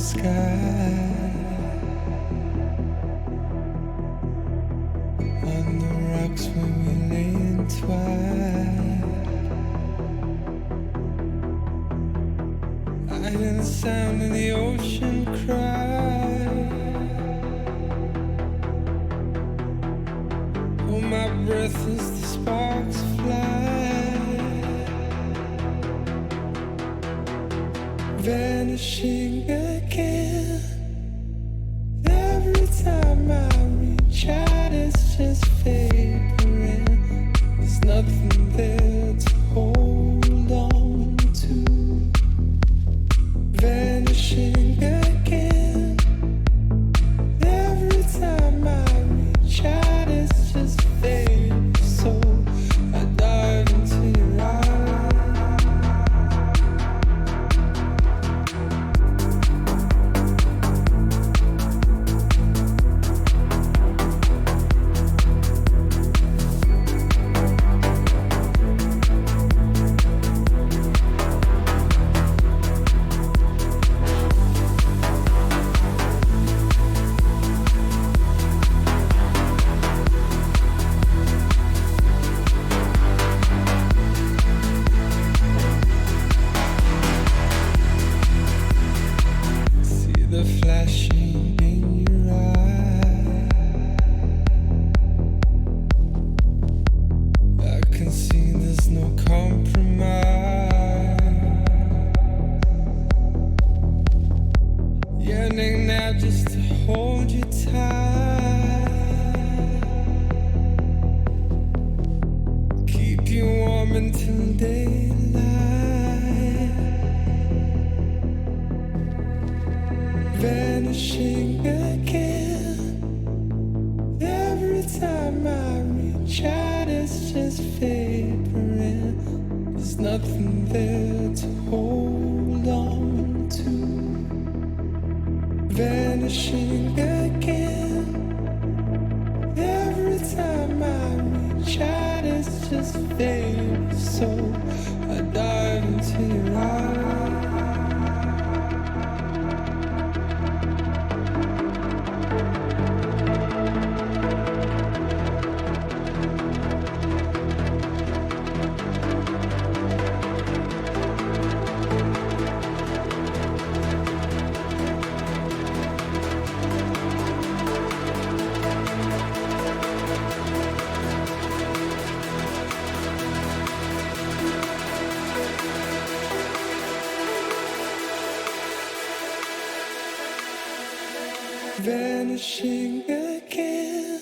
sky. On the rocks when we lay entwined, I hear the sound of the ocean cry. Hold my breath as the sparks fly, vanishing again. Every time I reach out, it's just fading. There's nothing there to hold on to. Vanishing again. Every time I reach out, it's just fading. So I dive into your eyes. The flashing in your eye, I can see there's no compromise. Yearning now just to hold you tight, keep you warm until daylight. Vanishing again. Every time I reach out, it's just fading. There's nothing there to hold on to. Vanishing again. Every time I reach out, it's just fading. So I dive into your eyes. Vanishing again.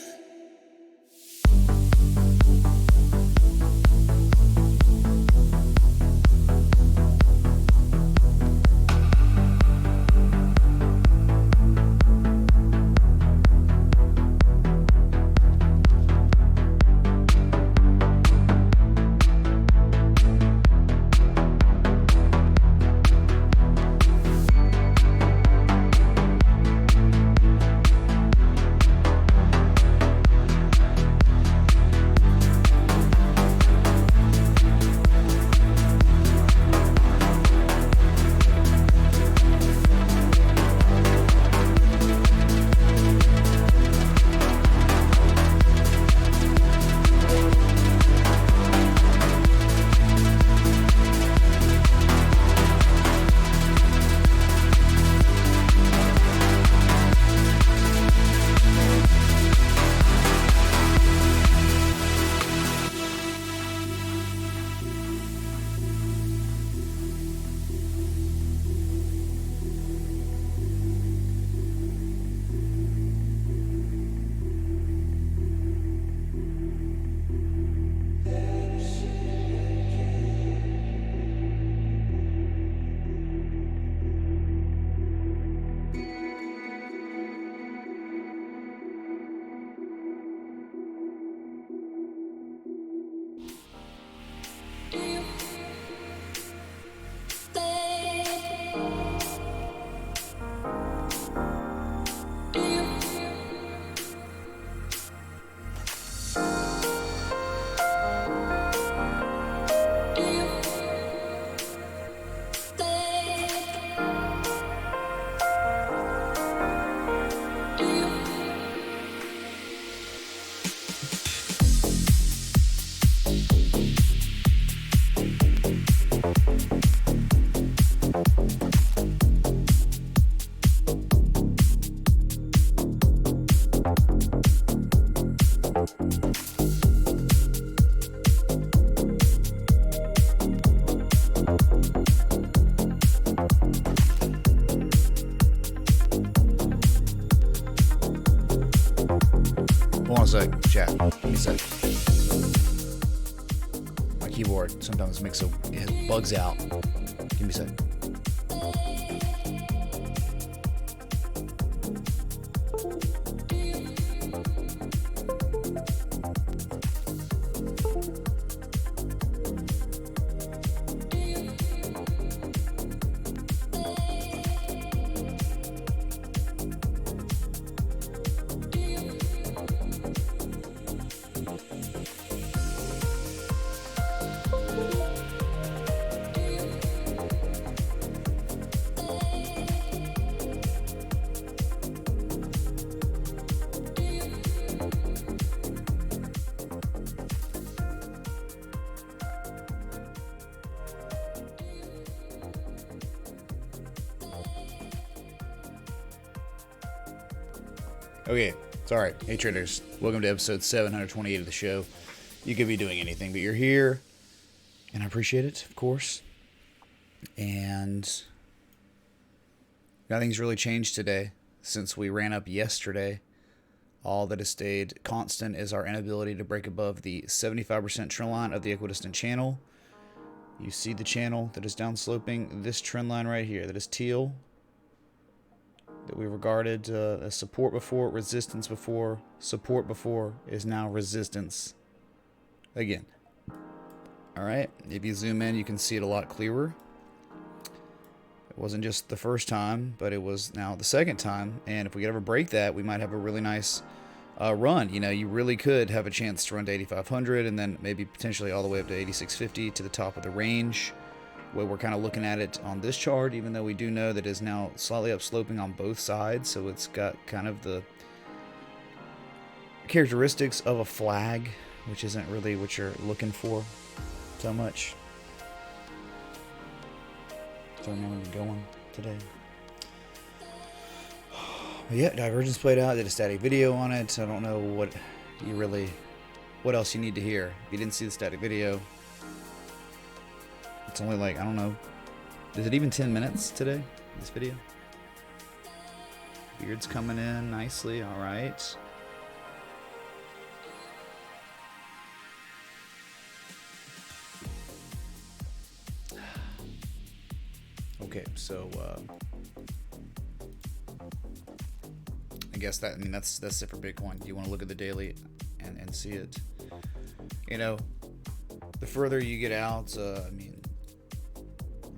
Hold on a sec, chat. Give me a sec. My keyboard sometimes it bugs out. Give me a sec. Okay, it's all right. Hey traders, welcome to episode 728 of the show. You could be doing anything, but you're here, and I appreciate it, of course. And nothing's really changed today since we ran up yesterday. All that has stayed constant is our inability to break above the 75% trend line of the equidistant channel. You see the channel that is downsloping, this trend line right here, that is teal, that we regarded as support before, resistance before, support before, is now resistance again. All right, if you zoom in, you can see it a lot clearer. It wasn't just the first time, but it was now the second time. And if we could ever break that, we might have a really nice run. You know, you really could have a chance to run to 8,500 and then maybe potentially all the way up to 8,650 to the top of the range. Way we're kind of looking at it on this chart, even though we do know that it is now slightly upsloping on both sides, so it's got kind of the characteristics of a flag, which isn't really what you're looking for so much. So I'm going to be going today. But yeah, divergence played out. Did a static video on it. I don't know what else you need to hear. If you didn't see the static video, it's only like, I don't know, is it even 10 minutes today, this video? Beard's coming in nicely, all right. Okay, so I guess that's it for Bitcoin. You want to look at the daily and see it. You know, the further you get out,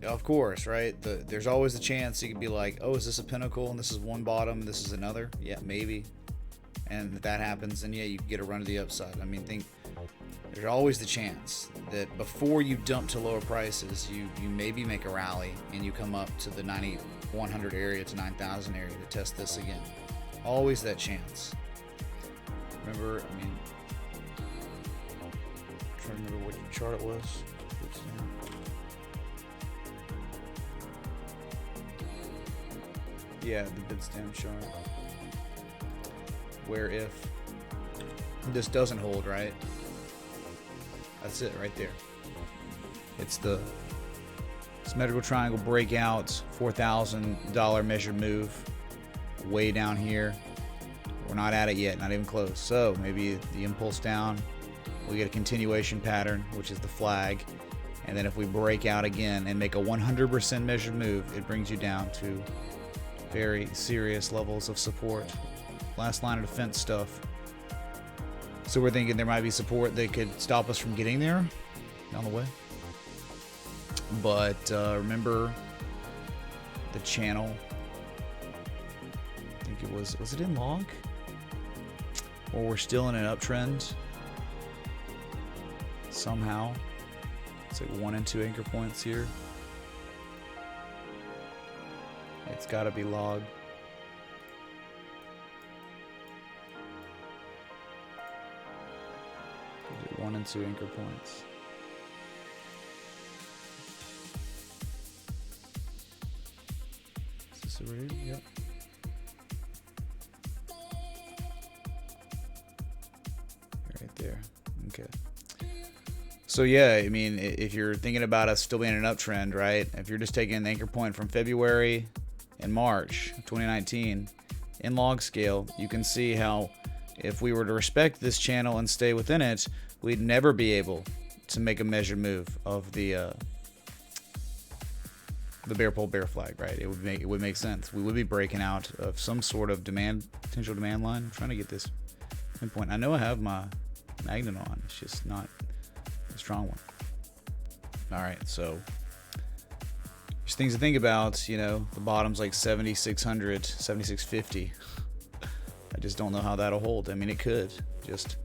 of course, right? There's always the chance you could be like, oh, is this a pinnacle and this is one bottom, this is another? Yeah, maybe. And if that happens, then yeah, you get a run to the upside. I mean, there's always the chance that before you dump to lower prices, you maybe make a rally and you come up to the 9,100 area to 9,000 area to test this again. Always that chance. Remember, I'm trying to remember what chart it was. Yeah, the Bitstamp chart. Where if this doesn't hold, right? That's it right there. It's the symmetrical triangle breakout, $4,000 measured move way down here. We're not at it yet, not even close. So maybe the impulse down, we get a continuation pattern, which is the flag. And then if we break out again and make a 100% measured move, it brings you down to very serious levels of support. Last line of defense stuff. So we're thinking there might be support that could stop us from getting there down the way. But remember the channel. I think it was it in log? Or we're still in an uptrend somehow. It's like 1 and 2 anchor points here. It's got to be log. Is it 1 and 2 anchor points? Is this over here? Yep. there. Okay. So yeah, I mean, if you're thinking about us still being an uptrend, right? If you're just taking an anchor point from February and March 2019 in log scale, you can see how if we were to respect this channel and stay within it, we'd never be able to make a measured move of the bear pole bear flag, right? It would make sense. We would be breaking out of some sort of potential demand line. I'm trying to get this pinpoint. I know I have my magnet on. It's just not a strong one. All right, so there's things to think about. You know, the bottom's like 7,600, 7,650. I just don't know how that'll hold. I mean, it could. Just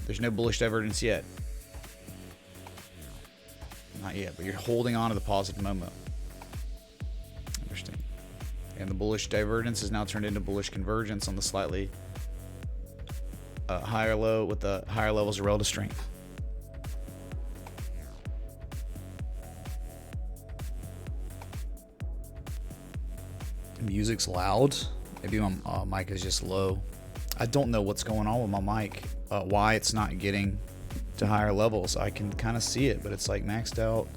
there's no bullish divergence yet. Not yet, but you're holding on to the positive Momo. Interesting. And the bullish divergence is now turned into bullish convergence on the slightly higher low with the higher levels of relative strength. Music's loud. Maybe my mic is just low. I don't know what's going on with my mic. Why it's not getting to higher levels. I can kind of see it, but it's like maxed out.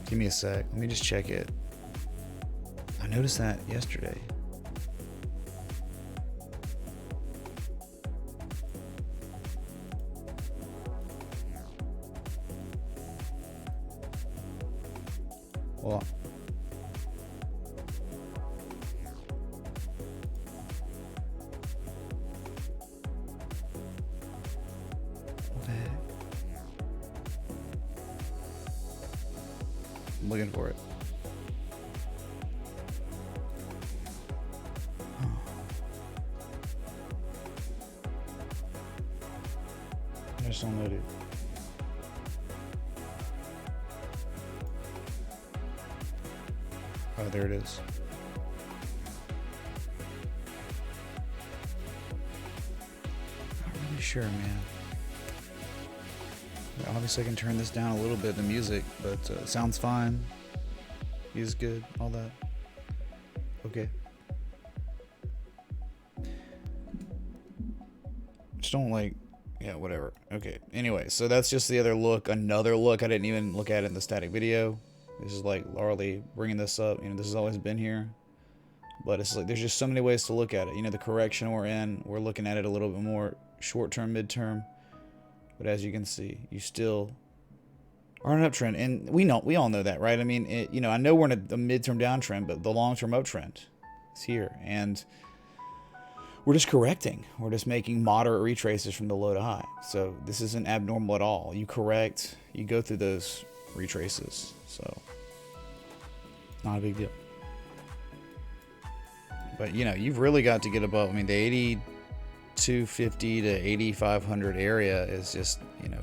Give me a sec. Let me just check it. I noticed that yesterday. Well, I'm looking for it. I just downloaded it. Oh, there it is. Not really sure, man. Obviously I can turn this down a little bit, the music, but it sounds fine. Is good, all that. Okay. Just don't like, yeah, whatever. Okay, anyway, so that's just the other look, another look. I didn't even look at it in the static video. This is like Larley bringing this up. You know, this has always been here. But it's like, there's just so many ways to look at it. You know, the correction we're in, we're looking at it a little bit more short-term, mid-term. But as you can see, you still are an uptrend, and we all know that, right? I mean, you know, I know we're in a midterm downtrend, but the long-term uptrend is here, and we're just correcting. We're just making moderate retraces from the low to high. So this isn't abnormal at all. You correct, you go through those retraces, so not a big deal. But you know, you've really got to get above. I mean, the 8,250 to 8,500 area is just, you know,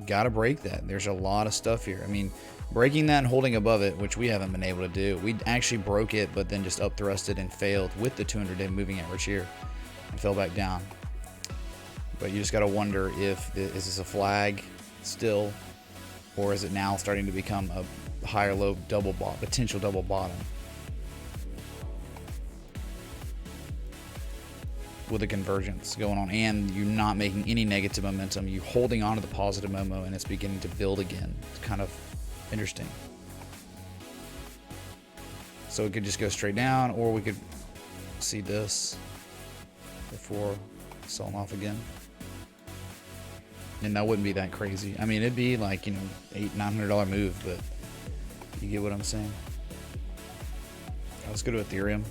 got to break that. There's a lot of stuff here. I mean, breaking that and holding above it, which we haven't been able to do. We actually broke it, but then just up thrusted and failed with the 200-day moving average here and fell back down. But you just got to wonder if is this a flag still, or is it now starting to become a higher low double bottom, potential double bottom, with a convergence going on, and you're not making any negative momentum. You're holding on to the positive Momo, and it's beginning to build again. It's kind of interesting. So it could just go straight down, or we could see this before selling off again. And that wouldn't be that crazy. I mean, it'd be like, you know, $800-900 move, but you get what I'm saying. Let's go to Ethereum.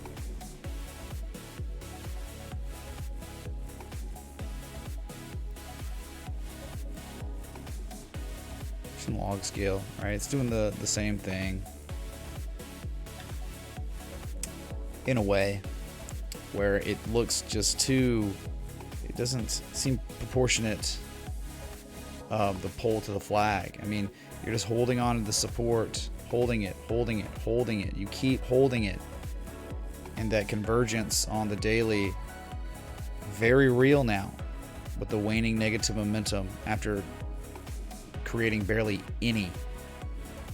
Some log scale, right? It's doing the same thing in a way where it looks just too, it doesn't seem proportionate, the pole to the flag. I mean, you're just holding on to the support, holding it, holding it, holding it. You keep holding it, and that convergence on the daily, very real now, with the waning negative momentum after creating barely any.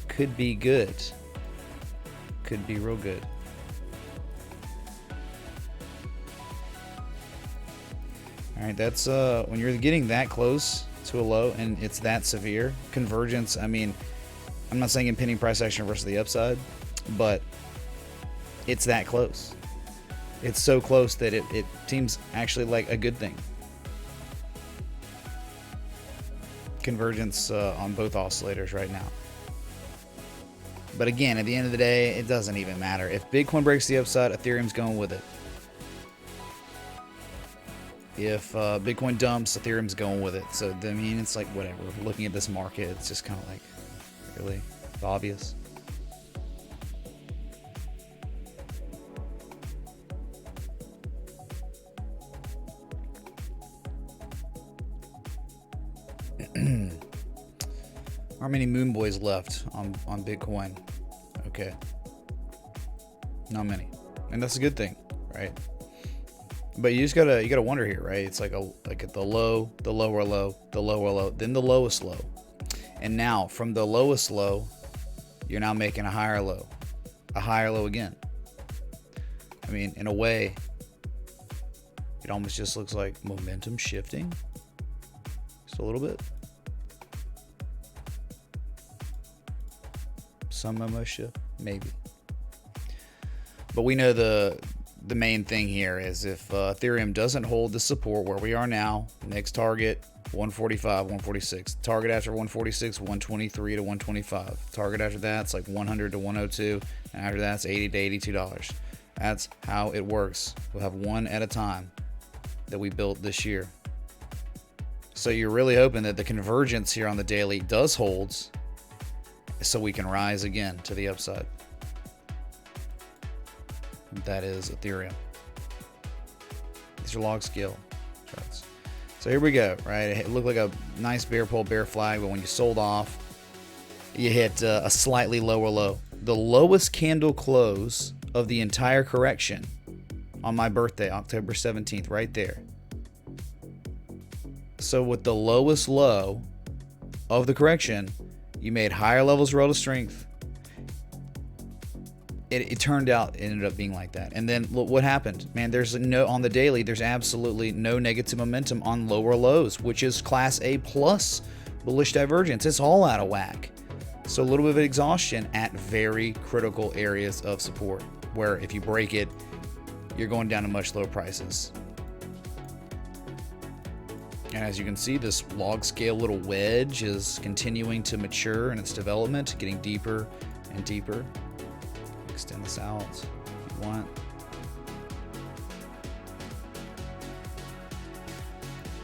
Could be good, could be real good. All All right, that's when you're getting that close to a low and it's that severe convergence. I mean, I'm not saying impending price action versus the upside, but it's that close. It's so close that it seems actually like a good thing. Convergence on both oscillators right now. But again, at the end of the day, it doesn't even matter. If Bitcoin breaks the upside, Ethereum's going with it. If Bitcoin dumps, Ethereum's going with it. So, I mean, it's like whatever. Looking at this market, it's just kind of like really obvious. How many moon boys left on Bitcoin? Okay, not many, and that's a good thing, right? But you gotta wonder here, right? It's like at the low, the lower low, the lower low, then the lowest low, and now from the lowest low, you're now making a higher low again. I mean, in a way, it almost just looks like momentum shifting, just a little bit. Some MMO shift, maybe. But we know the main thing here is if Ethereum doesn't hold the support where we are now, next target 145, 146. Target after 146, 123 to 125. Target after that, it's like 100 to 102, and after that, it's $80 to $82. That's how it works. We'll have one at a time that we built this year. So you're really hoping that the convergence here on the daily does hold, so we can rise again to the upside. That is Ethereum. These are log scale charts. So here we go, right? It looked like a nice bear pole, bear flag, but when you sold off, you hit a slightly lower low. The lowest candle close of the entire correction on my birthday, October 17th, right there. So with the lowest low of the correction, you made higher levels of relative strength. It turned out, it ended up being like that. And then look what happened. Man, there's no, on the daily, there's absolutely no negative momentum on lower lows, which is class A plus bullish divergence. It's all out of whack. So a little bit of exhaustion at very critical areas of support, where if you break it, you're going down to much lower prices. And as you can see, this log scale little wedge is continuing to mature in its development, getting deeper and deeper. Extend this out if you want.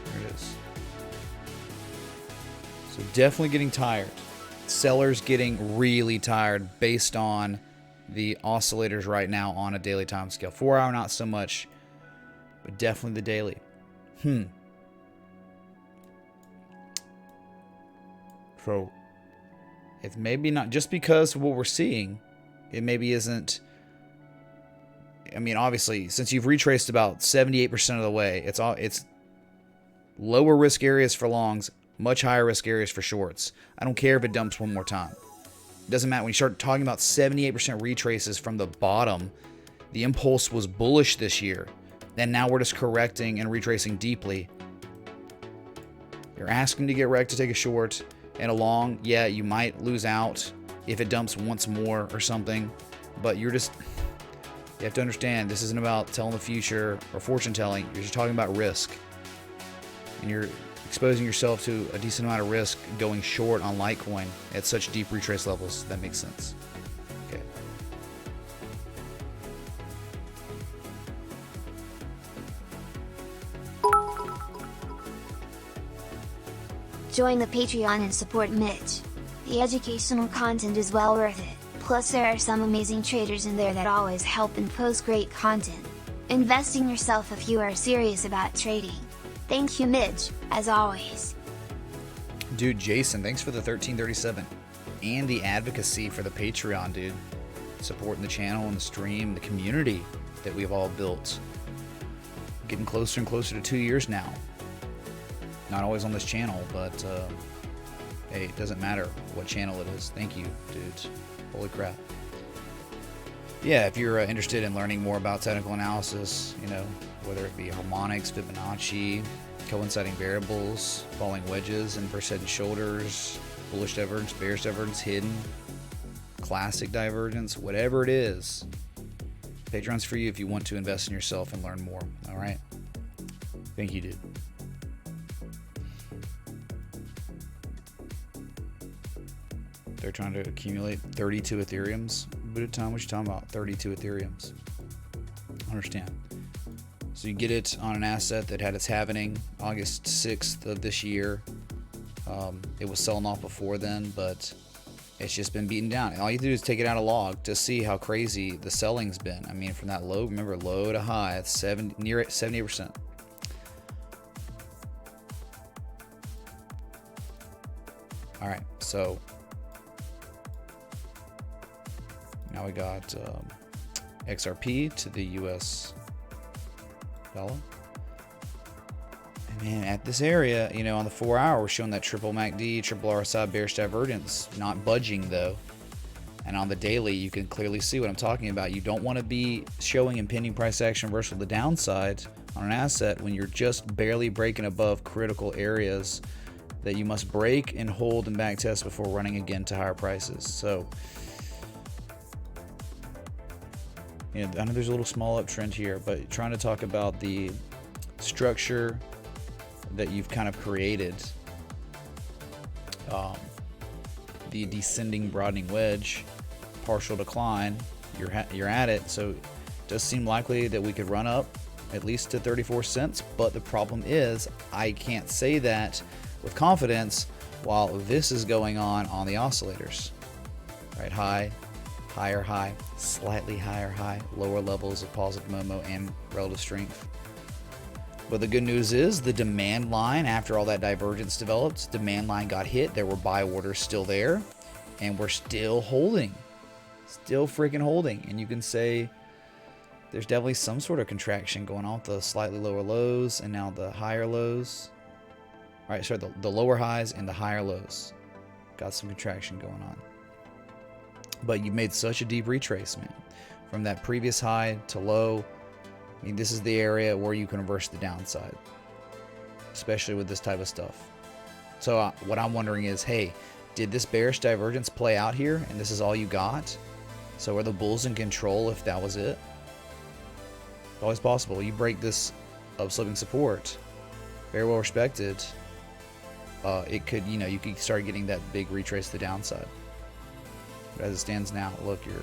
There it is. So definitely getting tired. Sellers getting really tired based on the oscillators right now on a daily time scale. 4 hour, not so much, but definitely the daily. So, if maybe not, just because of what we're seeing, it maybe isn't. I mean, obviously, since you've retraced about 78% of the way, it's lower risk areas for longs, much higher risk areas for shorts. I don't care if it dumps one more time. It doesn't matter. When you start talking about 78% retraces from the bottom, the impulse was bullish this year. And now we're just correcting and retracing deeply. You're asking to get wrecked to take a short. And a long, yeah, you might lose out if it dumps once more or something. But you have to understand, this isn't about telling the future or fortune telling. You're just talking about risk. And you're exposing yourself to a decent amount of risk going short on Litecoin at such deep retrace levels. That makes sense. Okay. Join the Patreon and support Mitch. The educational content is well worth it, plus there are some amazing traders in there that always help and post great content. Invest in yourself if you are serious about trading. Thank you Mitch, as always. Dude, Jason, thanks for the 1337 and the advocacy for the Patreon, dude. Supporting the channel and the stream, the community that we've all built. Getting closer and closer to 2 years now. Not always on this channel, but hey, it doesn't matter what channel it is. Thank you, dudes. Holy crap. Yeah, if you're interested in learning more about technical analysis, whether it be harmonics, Fibonacci, coinciding variables, falling wedges, inverse head and shoulders, bullish divergence, bearish divergence, hidden, classic divergence, whatever it is. Patreon's for you if you want to invest in yourself and learn more. All right. Thank you, dude. They're trying to accumulate 32 Ethereums. But at time, what you talking about? 32 Ethereums. I understand. So you get it on an asset that had its halving August 6th of this year. It was selling off before then, but it's just been beaten down. And all you have to do is take it out of log to see how crazy the selling's been. I mean, from that low, remember, low to high, it's near 70%. All right, so now we got XRP to the US dollar. And man, at this area, you know, on the 4 hour, we're showing that triple MACD, triple RSI bearish divergence, not budging though. And on the daily, you can clearly see what I'm talking about. You don't want to be showing impending price action reversal to the downside on an asset when you're just barely breaking above critical areas that you must break and hold and back test before running again to higher prices. So, you know, I know there's a little small uptrend here, but trying to talk about the structure that you've kind of created, the descending broadening wedge, partial decline, you're at it. So it does seem likely that we could run up at least to 34 cents, but the problem is I can't say that with confidence while this is going on the oscillators. Right, high, higher high, slightly higher high, lower levels of positive Momo and relative strength. But the good news is the demand line, after all that divergence developed, demand line got hit. There were buy orders still there, and we're still holding, still freaking holding. And you can say there's definitely some sort of contraction going on with the slightly lower lows and now the higher lows. All right, sorry, the lower highs and the higher lows got some contraction going on. But you made such a deep retrace, man, from that previous high to low. I mean, this is the area where you can reverse the downside, especially with this type of stuff. So what I'm wondering is, hey, did this bearish divergence play out here and this is all you got? So are the bulls in control if that was it? Always possible. You break this upsloping support, very well respected. It could, you know, you could start getting that big retrace to the downside. But as it stands now, look, you're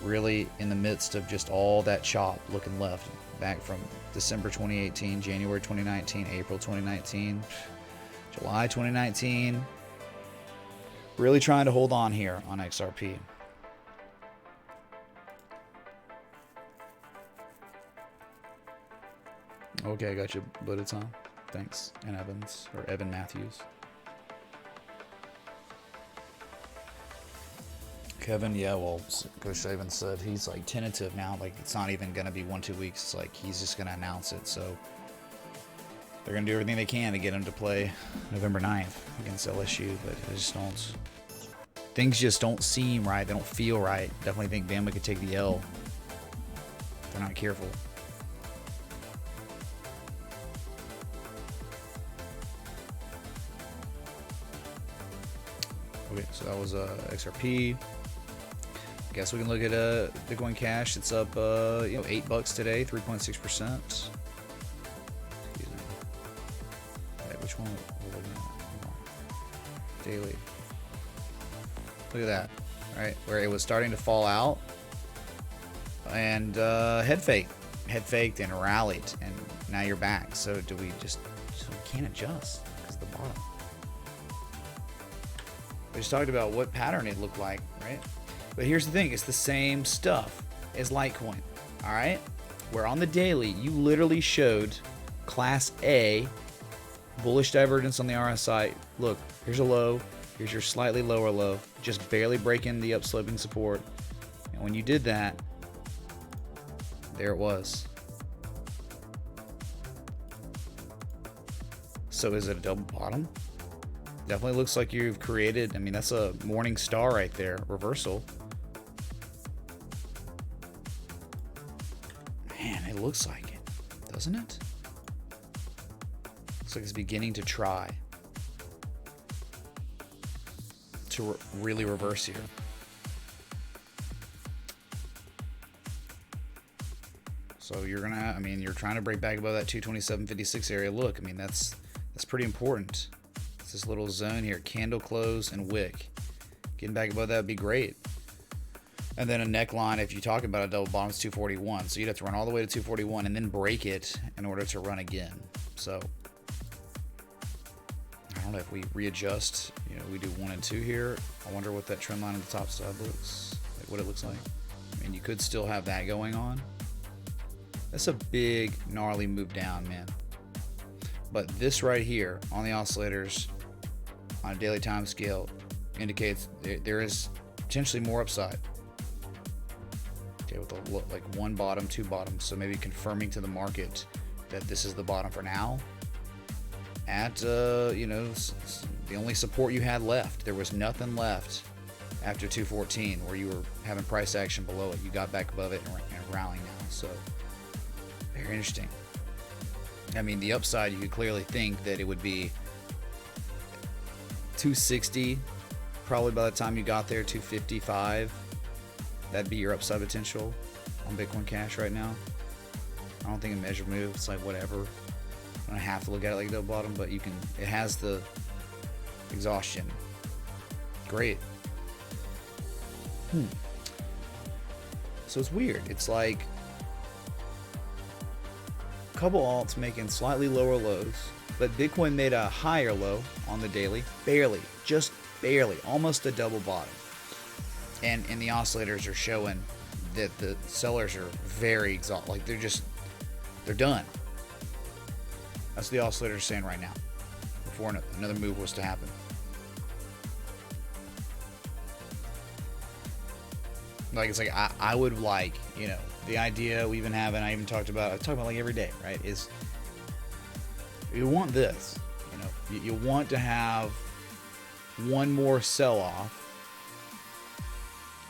really in the midst of just all that chop looking left, back from December 2018, January 2019, April 2019, July 2019. Really trying to hold on here on XRP. Okay, I got you, Buddha Tom. Thanks. And Evans, or Evan Matthews. Kevin, yeah, well, Coach Saban said he's like tentative now. Like, it's not even going to be 1-2 weeks. It's like he's just going to announce it. So they're going to do everything they can to get him to play November 9th against LSU. But it just don't, things just don't seem right. They don't feel right. Definitely think Bama could take the L if they're not careful. Okay, so that was XRP. I guess we can look at Bitcoin Cash. It's up, you know, $8 today, 3.6%. Excuse me. Right, which one? We're looking at? Daily. Look at that, right? Where it was starting to fall out, and head faked and rallied, and now you're back. So do we just we can't adjust because of the bottom? We just talked about what pattern it looked like, right? But here's the thing, it's the same stuff as Litecoin, all right? Where on the daily, you literally showed Class A bullish divergence on the RSI. Look, here's a low, here's your slightly lower low, just barely breaking the upsloping support. And when you did that, there it was. So is it a double bottom? Definitely looks like you've created, I mean, that's a morning star right there, reversal. Man, it looks like it. It does doesn't it? Looks like it's beginning to try to really reverse here. So you're gonna, I mean, you're trying to break back above that 227.56 area. Look, I mean, that's pretty important. It's this little zone here, candle close and wick. Getting back above that would be great. And then a neckline, if you talk about a double bottom, it's 241. So you'd have to run all the way to 241 and then break it in order to run again. So I don't know if we readjust, you know, we do 1 and 2 here. I wonder what that trend line on the top side looks like, what it looks like. I mean, you could still have that going on. That's a big, gnarly move down, man. But this right here on the oscillators on a daily time scale indicates there is potentially more upside. Okay, with like 1 bottom, 2 bottoms. So maybe confirming to the market that this is the bottom for now. At, you know, the only support you had left. There was nothing left after 214 where you were having price action below it. You got back above it and rallying now. So very interesting. I mean, the upside, you could clearly think that it would be 260, probably by the time you got there, 255. That'd be your upside potential on Bitcoin Cash right now. I don't think a measure move, it's like whatever. I don't have to look at it like the bottom, but you can, it has the exhaustion. Great. So it's weird. It's like couple alts making slightly lower lows, but Bitcoin made a higher low on the daily, barely, just barely, almost a double bottom. And the oscillators are showing that the sellers are very exhausted, like they're done. That's what the oscillator is saying right now, before another move was to happen. Like, it's like I would like, you know, the idea we even have, and I talk about like every day, right, is you want this, you know, you want to have one more sell-off.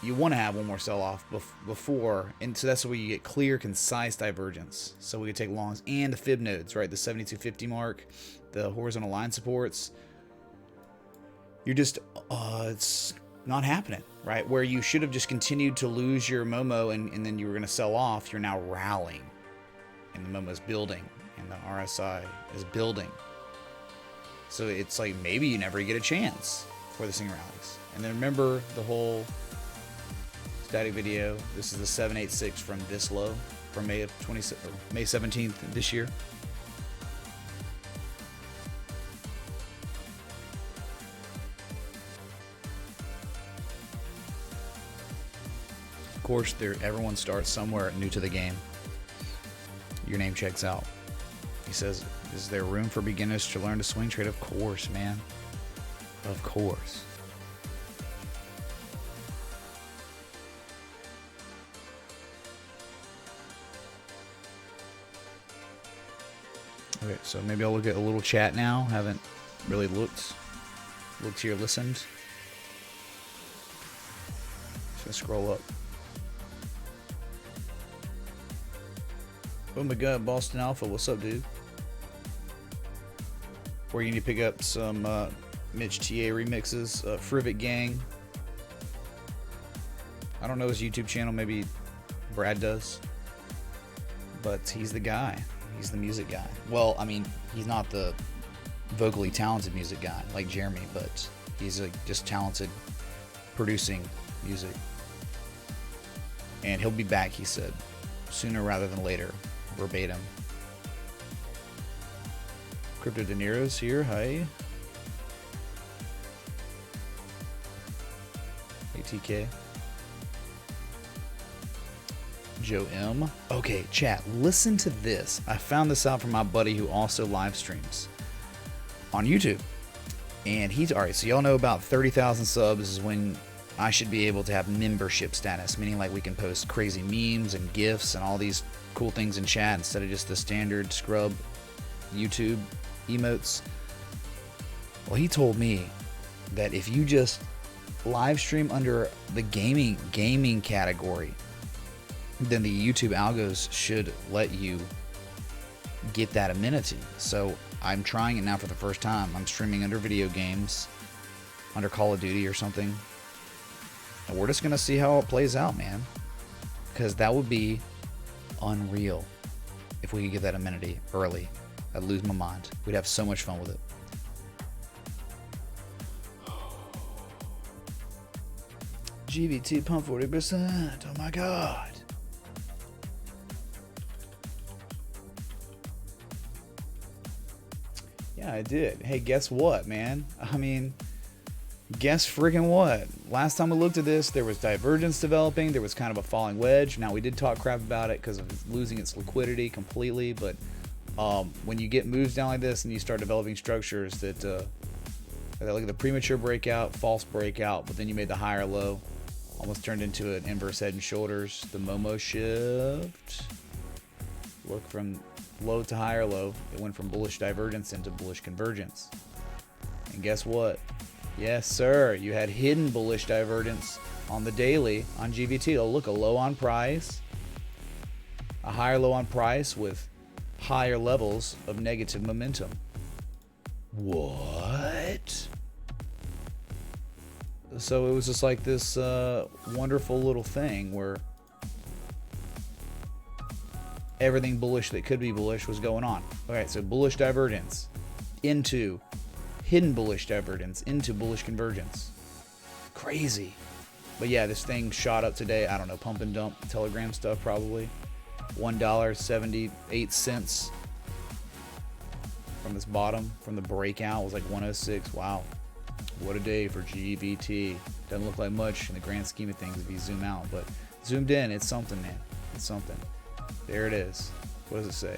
You want to have one more sell-off before, and so that's where you get clear, concise divergence. So we could take longs and the fib nodes, right, the 7250 mark, the horizontal line supports. You're just, it's not happening, right? Where you should have just continued to lose your Momo and then you were going to sell off, you're now rallying. And the Momo is building and the RSI is building. So it's like maybe you never get a chance for this thing rallies. And then remember the whole static video. This is the 786 from this low from May 17th this year. Of course, everyone starts somewhere new to the game. Your name checks out. He says, is there room for beginners to learn to swing trade? Of course, man. Of course. Okay, so maybe I'll look at a little chat now. Haven't really looked here, listened. Just gonna scroll up. Oh my god, Boston Alpha, what's up, dude? Where you need to pick up some Mitch TA remixes, Frivit Gang. I don't know his YouTube channel, maybe Brad does. But he's the guy. He's the music guy. Well, I mean, he's not the vocally talented music guy like Jeremy, but he's just talented producing music. And he'll be back, he said, sooner rather than later. Verbatim. Crypto De Niro's here. Hi. ATK. Joe M. Okay, chat, listen to this. I found this out from my buddy who also live streams on YouTube. And he's, alright, so y'all know about 30,000 subs is when I should be able to have membership status, meaning like we can post crazy memes and GIFs and all these cool things in chat instead of just the standard scrub YouTube emotes. Well, he told me that if you just live stream under the gaming category, then the YouTube algos should let you get that amenity. So I'm trying it now for the first time. I'm streaming under video games, under Call of Duty or something. And we're just going to see how it plays out, man. Because that would be unreal if we could get that amenity early. I'd lose my mind. We'd have so much fun with it. GBT pump 40%. Oh my god. Yeah, I did. Hey, guess what, man? I mean, guess friggin' what? Last time we looked at this, there was divergence developing. There was kind of a falling wedge. Now, we did talk crap about it because of losing its liquidity completely. But when you get moves down like this and you start developing structures that look at the premature breakout, false breakout, but then you made the higher low, almost turned into an inverse head and shoulders. The Momo shift. Look from low to higher low. It went from bullish divergence into bullish convergence. And guess what? Yes, sir. You had hidden bullish divergence on the daily on GBT. Oh, look, a low on price, a higher low on price with higher levels of negative momentum. What? So it was just like this wonderful little thing where everything bullish that could be bullish was going on. Okay, so bullish divergence into hidden bullish divergence into bullish convergence. Crazy. But yeah, this thing shot up today. I don't know, pump and dump Telegram stuff probably. $1.78 from this bottom, from the breakout was like 106. Wow. What a day for GBT. Doesn't look like much in the grand scheme of things if you zoom out, but zoomed in, it's something, man. It's something. There it is. What does it say?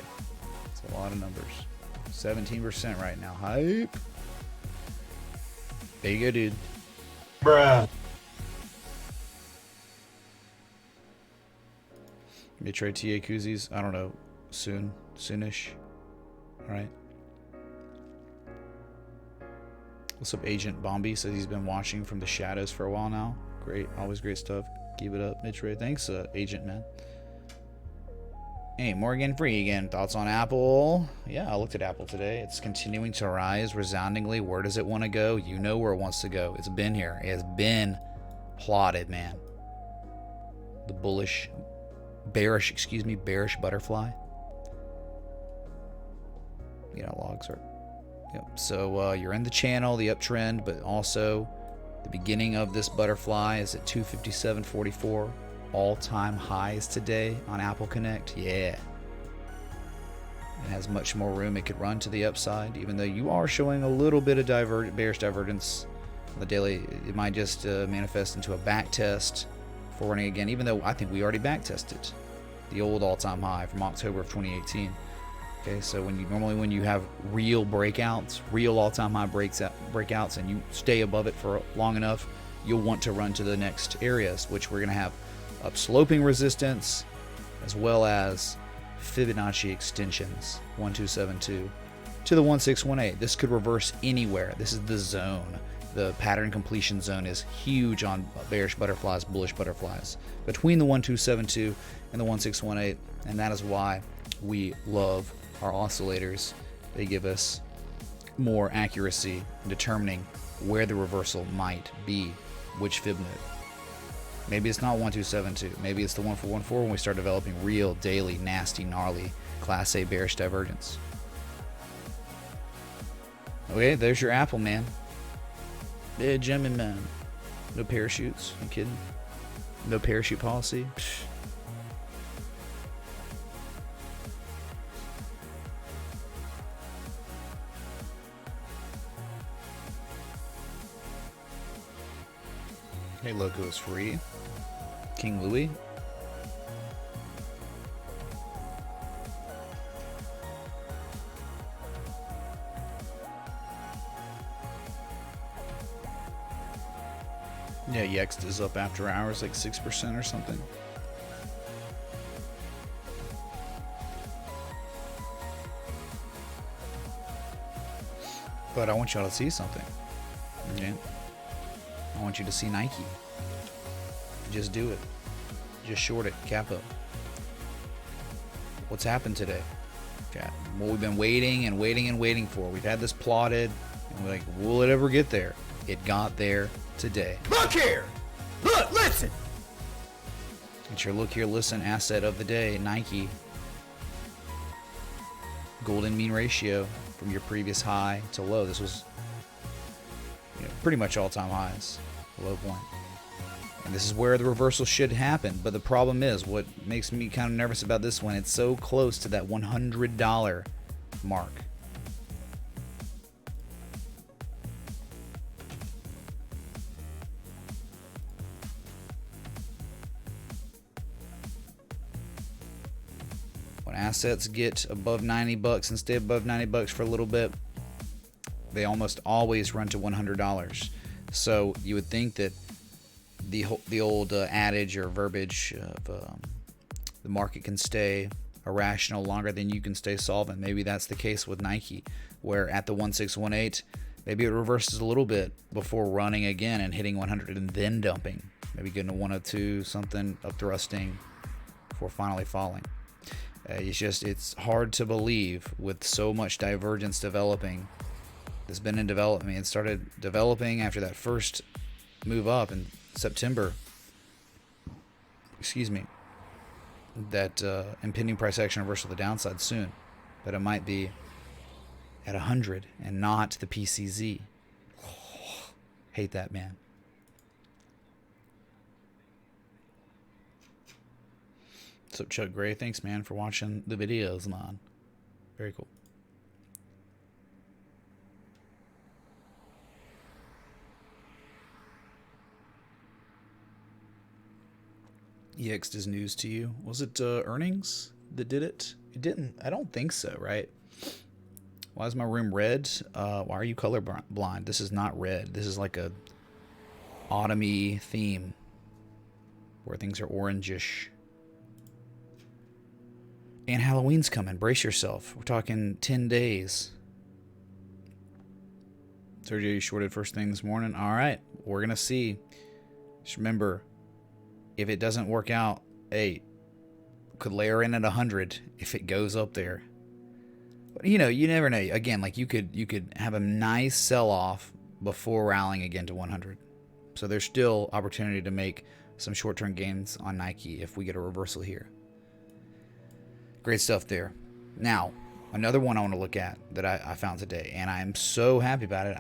It's a lot of numbers. 17% right now. Hype. There you go, dude. Bruh. Maybe try TA koozies. I don't know. Soonish. All right. What's up, Agent Bombi? Says he's been watching from the shadows for a while now. Great. Always great stuff. Keep it up, Mitch-Ray. Thanks, Agent, man. Hey, Morgan Free again. Thoughts on Apple? Yeah, I looked at Apple today. It's continuing to rise resoundingly. Where does it want to go? You know where it wants to go. It's been here. It has been plotted, man. The bearish butterfly. You know, logs are. Yep. So you're in the channel, the uptrend, but also the beginning of this butterfly is at 257.44. All-time highs today on Apple Connect. Yeah. It has much more room. It could run to the upside, even though you are showing a little bit of bearish divergence on the daily. It might just manifest into a back test for running again, even though I think we already back tested the old all-time high from October of 2018. Okay, so when you have real breakouts, real all-time high breakouts, and you stay above it for long enough, you'll want to run to the next areas, which we're going to have upsloping resistance as well as Fibonacci extensions 1272 to the 1618. This could reverse anywhere. This is the zone. The pattern completion zone is huge on bearish butterflies, bullish butterflies between the 1272 and the 1618, and that is why we love our oscillators. They give us more accuracy in determining where the reversal might be, which fib node. Maybe it's not 1272. Maybe it's the 1414 when we start developing real, daily, nasty, gnarly Class A bearish divergence. Okay, there's your Apple, man. Yeah, Gemini, man. No parachutes. You kidding? No parachute policy. Psh. Hey, logo is free. King Louis. Yeah, Yext is up after hours, like 6% or something. But I want y'all to see something. Okay? I want you to see Nike. Just do it. Just short it. Capo. What's happened today? Okay. What we've been waiting and waiting and waiting for. We've had this plotted, and we're like, will it ever get there? It got there today. Look here! Look, listen! It's your look here, listen asset of the day, Nike. Golden mean ratio from your previous high to low. This was pretty much all-time highs, low point. And this is where the reversal should happen. But the problem is, what makes me kind of nervous about this one, it's so close to that $100 mark. When assets get above 90 bucks and stay above 90 bucks for a little bit, they almost always run to $100. So you would think that the old adage or verbiage of the market can stay irrational longer than you can stay solvent. Maybe that's the case with Nike, where at the 1618, maybe it reverses a little bit before running again and hitting 100 and then dumping. Maybe getting to 102, something up thrusting before finally falling. It's hard to believe with so much divergence developing. It's been in development. It started developing after that first move up in September. Excuse me. That impending price action reversal to the downside soon. But it might be at 100 and not the PCZ. Hate that, man. What's up, Chuck Gray? Thanks, man, for watching the videos, man. Very cool. EX is news to you. Was it earnings that did it? It didn't. I don't think so, right? Why is my room red? Why are you colorblind? This is not red. This is like a autumny theme where things are orangish. And Halloween's coming. Brace yourself. We're talking 10 days. Sergio, you shorted first thing this morning? All right. We're going to see. Just remember, if it doesn't work out, hey, could layer in at 100 if it goes up there. But, you never know. Again, like you could have a nice sell-off before rallying again to 100. So there's still opportunity to make some short-term gains on Nike if we get a reversal here. Great stuff there. Now, another one I want to look at that I found today, and I'm so happy about it.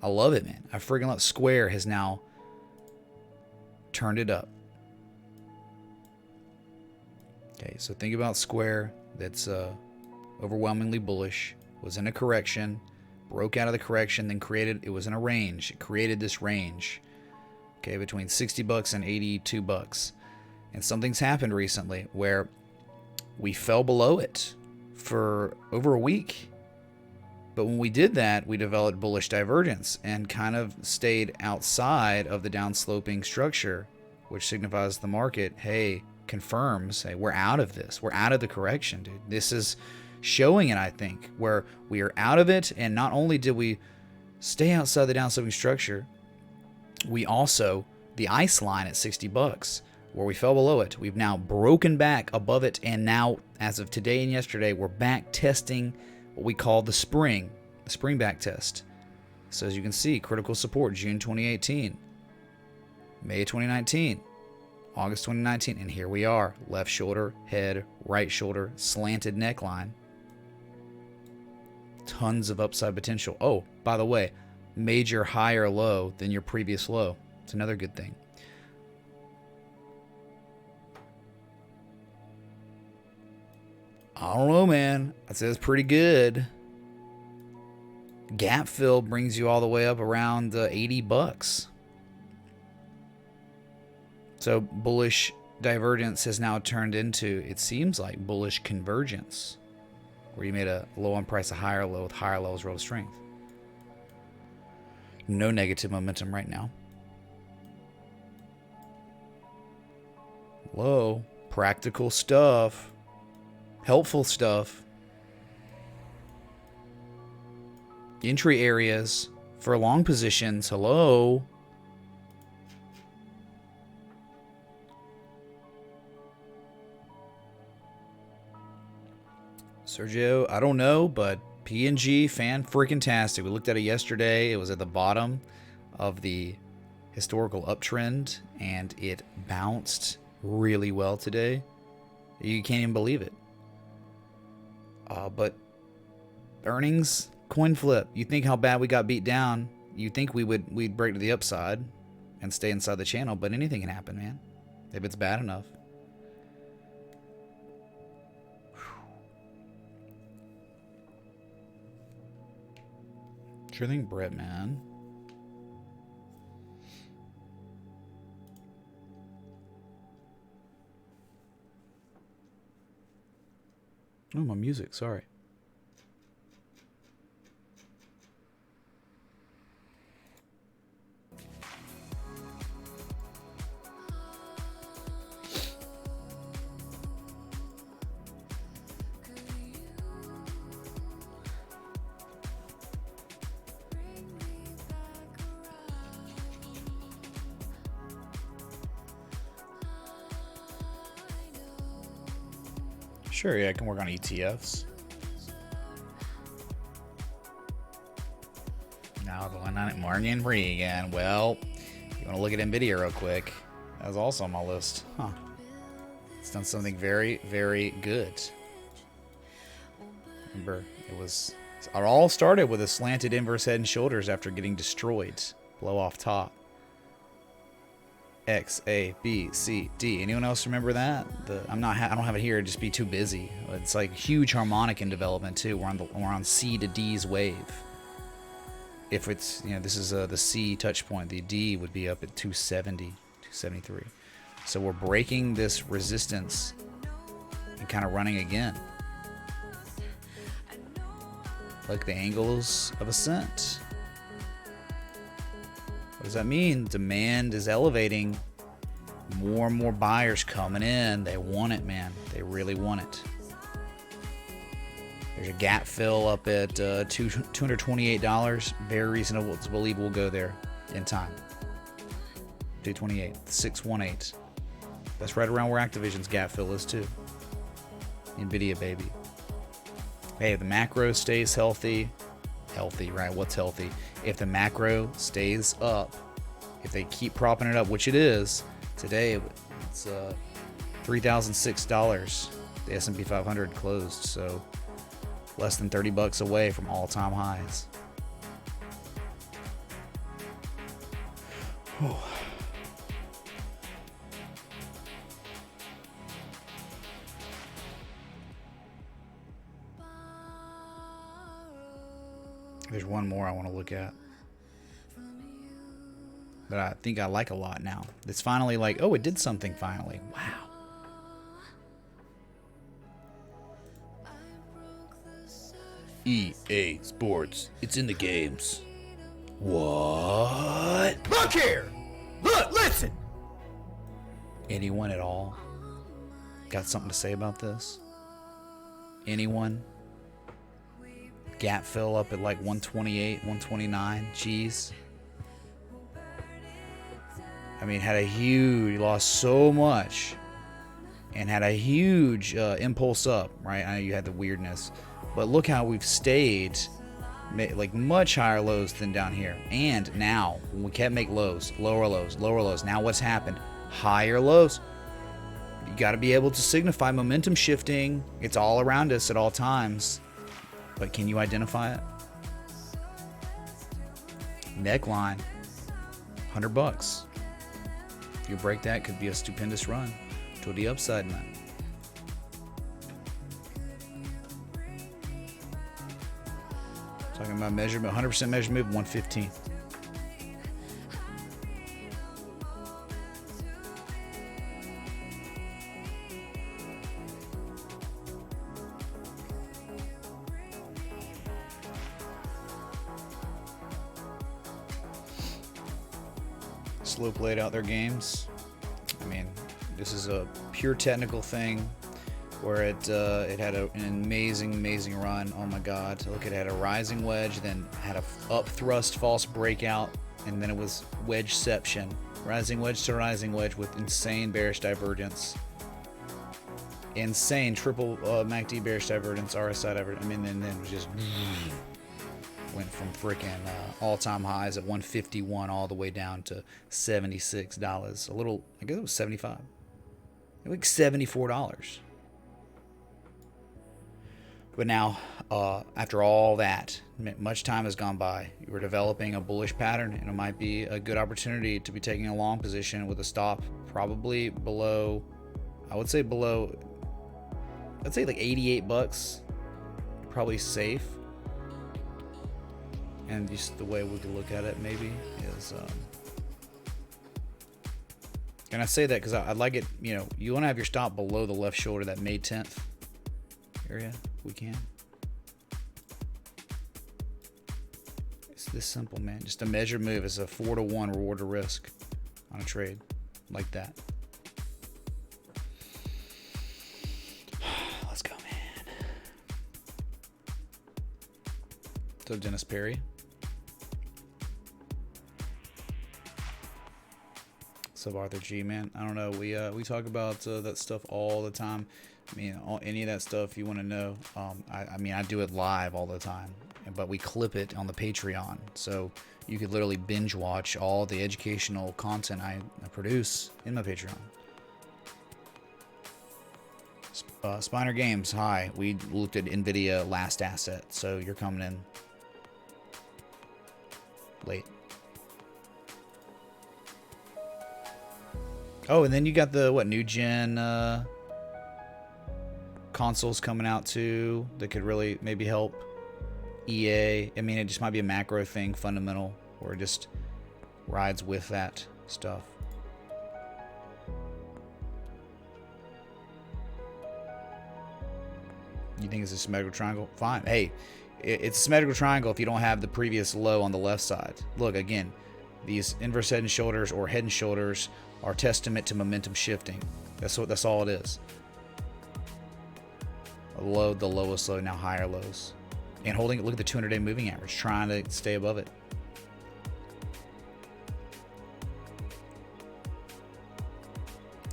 I love it, man. I freaking love Square has now turned it up. Okay, so think about Square that's overwhelmingly bullish, was in a correction, broke out of the correction, then it was in a range. It created this range, okay, between 60 bucks and 82 bucks. And something's happened recently where we fell below it for over a week. But when we did that, we developed bullish divergence and kind of stayed outside of the downsloping structure, which signifies the market, hey, confirms, hey, we're out of this. We're out of the correction, dude. This is showing it, I think, where we are out of it. And not only did we stay outside the downsloping structure, we also, the ice line at 60 bucks, where we fell below it, we've now broken back above it. And now, as of today and yesterday, we're back testing what we call the spring back test. So as you can see, critical support, June 2018, May 2019, August 2019, and here we are. Left shoulder, head, right shoulder, slanted neckline. Tons of upside potential. Oh, by the way, major higher low than your previous low. It's another good thing. I don't know, man. I'd say it's pretty good. Gap fill brings you all the way up around 80 bucks. So bullish divergence has now turned into, it seems like, bullish convergence, where you made a low on price, a higher low with higher levels relative strength. No negative momentum right now. Low, practical stuff. Helpful stuff. Entry areas for long positions. Hello. Sergio, I don't know, but PNG fan-freaking-tastic. We looked at it yesterday. It was at the bottom of the historical uptrend, and it bounced really well today. You can't even believe it. But earnings, coin flip. You think how bad we got beat down. You think we'd break to the upside and stay inside the channel, but anything can happen, man. If it's bad enough. Sure thing, Brett, man. Oh, my music, sorry. Sure, yeah, I can work on ETFs. Now going on it Morgan free again. Well, you want to look at Nvidia real quick? That was also on my list. Huh. It's done something very, very good. Remember, it all started with a slanted inverse head and shoulders after getting destroyed. Blow off top. X, A, B, C, D. Anyone else remember that? I don't have it here. It'd just be too busy. It's like huge harmonic in development too. We're on C to D's wave. If it's, this is the C touch point. The D would be up at 270, 273. So we're breaking this resistance and kind of running again. Like the angles of ascent. What does that mean? Demand is elevating. More and more buyers coming in. They want it, man. They really want it. There's a gap fill up at $228. Very reasonable to believe we'll go there in time. 228, 618. That's right around where Activision's gap fill is too. Nvidia, baby. Hey, if the macro stays healthy, right? What's healthy? If the macro stays up, if they keep propping it up, which it is, today it's $3,006. The S&P 500 closed, so less than $30 away from all-time highs. Whew. There's one more I want to look at that I think I like a lot now. It's finally like, oh, it did something finally. Wow. EA Sports. It's in the games. What? Look here! Look, listen! Anyone at all got something to say about this? Anyone? Gap fill up at like 128, 129. Jeez. I mean, lost so much and had a huge impulse up, right? I know you had the weirdness, but look how we've stayed like much higher lows than down here. And now we can't make lows, lower lows, lower lows. Now what's happened? Higher lows. You got to be able to signify momentum shifting. It's all around us at all times. But can you identify it? Neckline, $100. If you break that, could be a stupendous run to the upside, man. Talking about measurement, 100% measured move, 115. Slope laid out their games. I mean, this is a pure technical thing where it had an amazing run. Oh my God! Look, it had a rising wedge, then had a up thrust false breakout, and then it was wedgeception, rising wedge to rising wedge with insane bearish divergence. insane triple MACD bearish divergence, RSI divergence. I mean, then it was just went from freaking all-time highs at 151 all the way down to $76. A little, I guess it was 75. Like $74. But now, after all that, much time has gone by. We're developing a bullish pattern, and it might be a good opportunity to be taking a long position with a stop probably below, I'd say like $88. Probably safe. And just the way we could look at it maybe is, and I say that because I'd like it, you know, you want to have your stop below the left shoulder, that May 10th area, if we can. It's this simple, man. Just a measured move. It's a 4-to-1 reward to risk on a trade like that. Let's go, man. So Dennis Perry. Sub Arthur G, man. I don't know. We talk about that stuff all the time. I mean, any of that stuff you want to know. I mean, I do it live all the time, but we clip it on the Patreon, so you could literally binge watch all the educational content I produce in my Patreon. Spiner Games, hi. We looked at Nvidia last asset, so you're coming in late. Oh, and then you got the new gen consoles coming out too that could really maybe help EA. I mean, it just might be a macro thing, fundamental, or it just rides with that stuff. You think it's a symmetrical triangle? Fine. Hey, it's a symmetrical triangle if you don't have the previous low on the left side. Look, again, these inverse head and shoulders or head and shoulders are testament to momentum shifting. That's all it is. A low, the lowest low, now higher lows. And holding it, look at the 200-day moving average, trying to stay above it.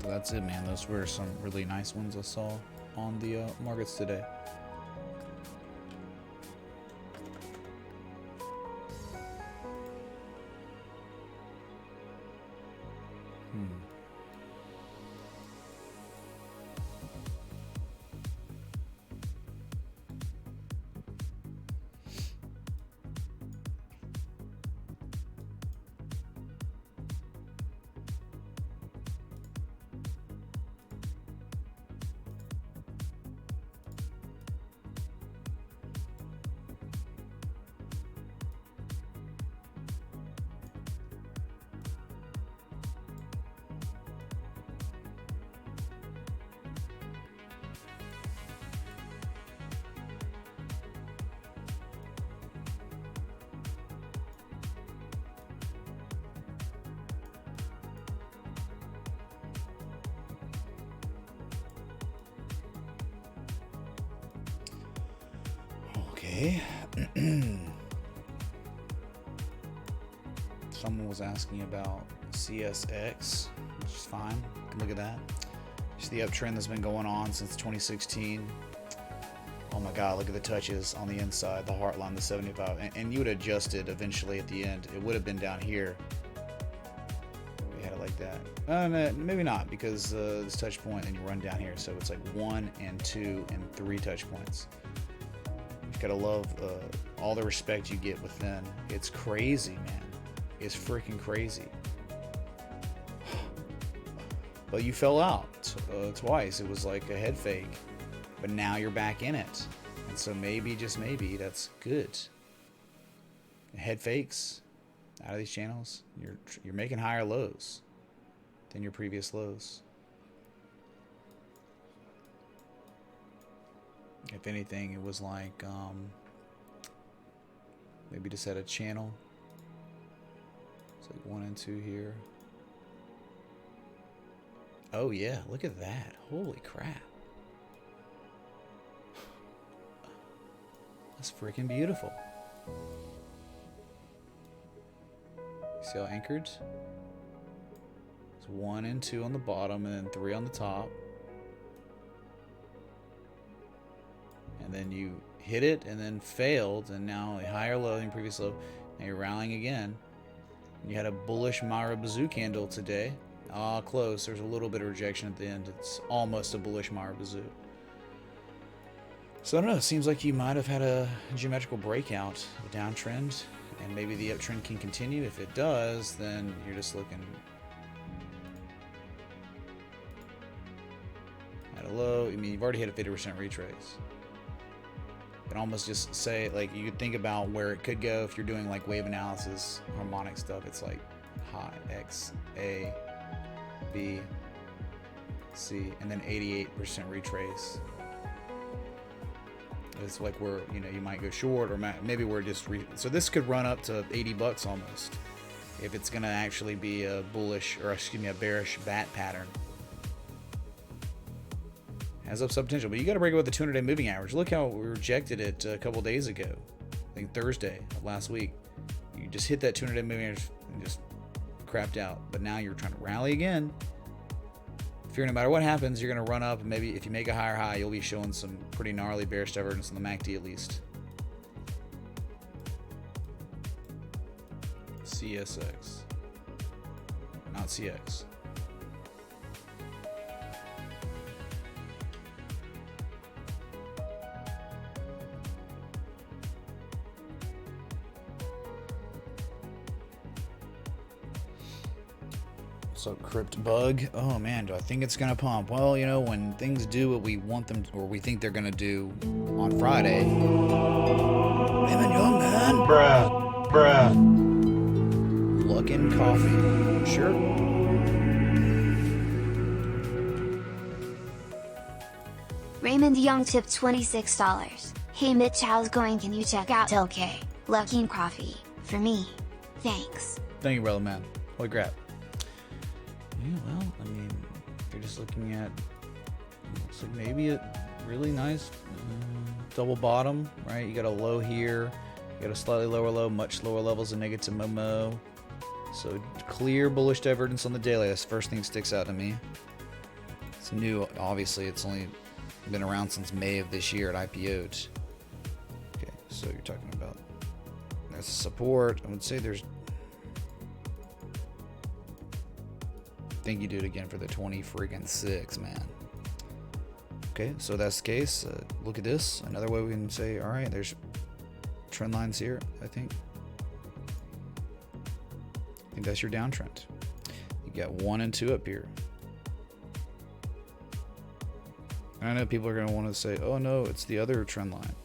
Well, that's it, man. Those were some really nice ones I saw on the markets today. Okay. Someone was asking about CSX, which is fine. You can look at that. Just the uptrend that's been going on since 2016. Oh my God, look at the touches on the inside, the heart line, the 75. And you would adjust it eventually at the end. It would have been down here. We had it like that. No, maybe not, because this touch point and you run down here. So it's like 1 and 2 and 3 touch points. You've got to love all the respect you get within. It's crazy, man. It's freaking crazy. But you fell out twice. It was like a head fake. But now you're back in it. And so maybe, just maybe, that's good. Head fakes out of these channels, you're making higher lows than your previous lows. If anything, it was like maybe just at a channel. It's like 1 and 2 here. Oh yeah, look at that. Holy crap. That's freaking beautiful. See how anchored? It's 1 and 2 on the bottom and then 3 on the top. and then you hit it and then failed, and now a higher low than previous low. Now you're rallying again. You had a bullish Mara Bazoo candle today. Close. There's a little bit of rejection at the end. It's almost a bullish Mara Bazoo. So I don't know. It seems like you might have had a geometrical breakout, a downtrend, and maybe the uptrend can continue. If it does, then you're just looking at a low. I mean, you've already hit a 50% retrace. You can almost just say, like, you could think about where it could go if you're doing like wave analysis, harmonic stuff. It's like high X, A, B, C, and then 88% retrace. It's like where, you know, you might go short, or maybe we're just so this could run up to $80 almost if it's going to actually be a bullish, or excuse me, a bearish bat pattern. Has upside potential, but you got to break it with the 200-day moving average. Look how we rejected it a couple days ago. I think Thursday of last week. You just hit that 200-day moving average and just crapped out. But now you're trying to rally again. Figure no matter what happens, you're going to run up, and maybe if you make a higher high, you'll be showing some pretty gnarly bearish divergence on the MACD at least. CSX. Not CX. So crypt bug. Oh man, do I think it's gonna pump? Well, you know, when things do what we want them to, or we think they're gonna do on Friday. Raymond Young, man. Bruh. Luckin Coffee. Sure. Raymond Young tipped $26. Hey Mitch, how's it going? Can you check out LK, Luckin Coffee, for me? Thanks. Thank you, brother man. Holy crap. Yeah, well, I mean, if you're just looking at, looks like maybe a really nice double bottom, right? You got a low here, you got a slightly lower low, much lower levels of negative Momo. So clear bullish divergence on the daily. That's the first thing that sticks out to me. It's new, obviously. It's only been around since May of this year. It IPO'd. Okay, so you're talking about that's support. I would say there's. I think you do it again for the 26, man. Okay, so that's the case. Look at this. Another way we can say, all right, there's trend lines here, I think. I think that's your downtrend. You got 1 and 2 up here. And I know people are going to want to say, oh no, it's the other trend line.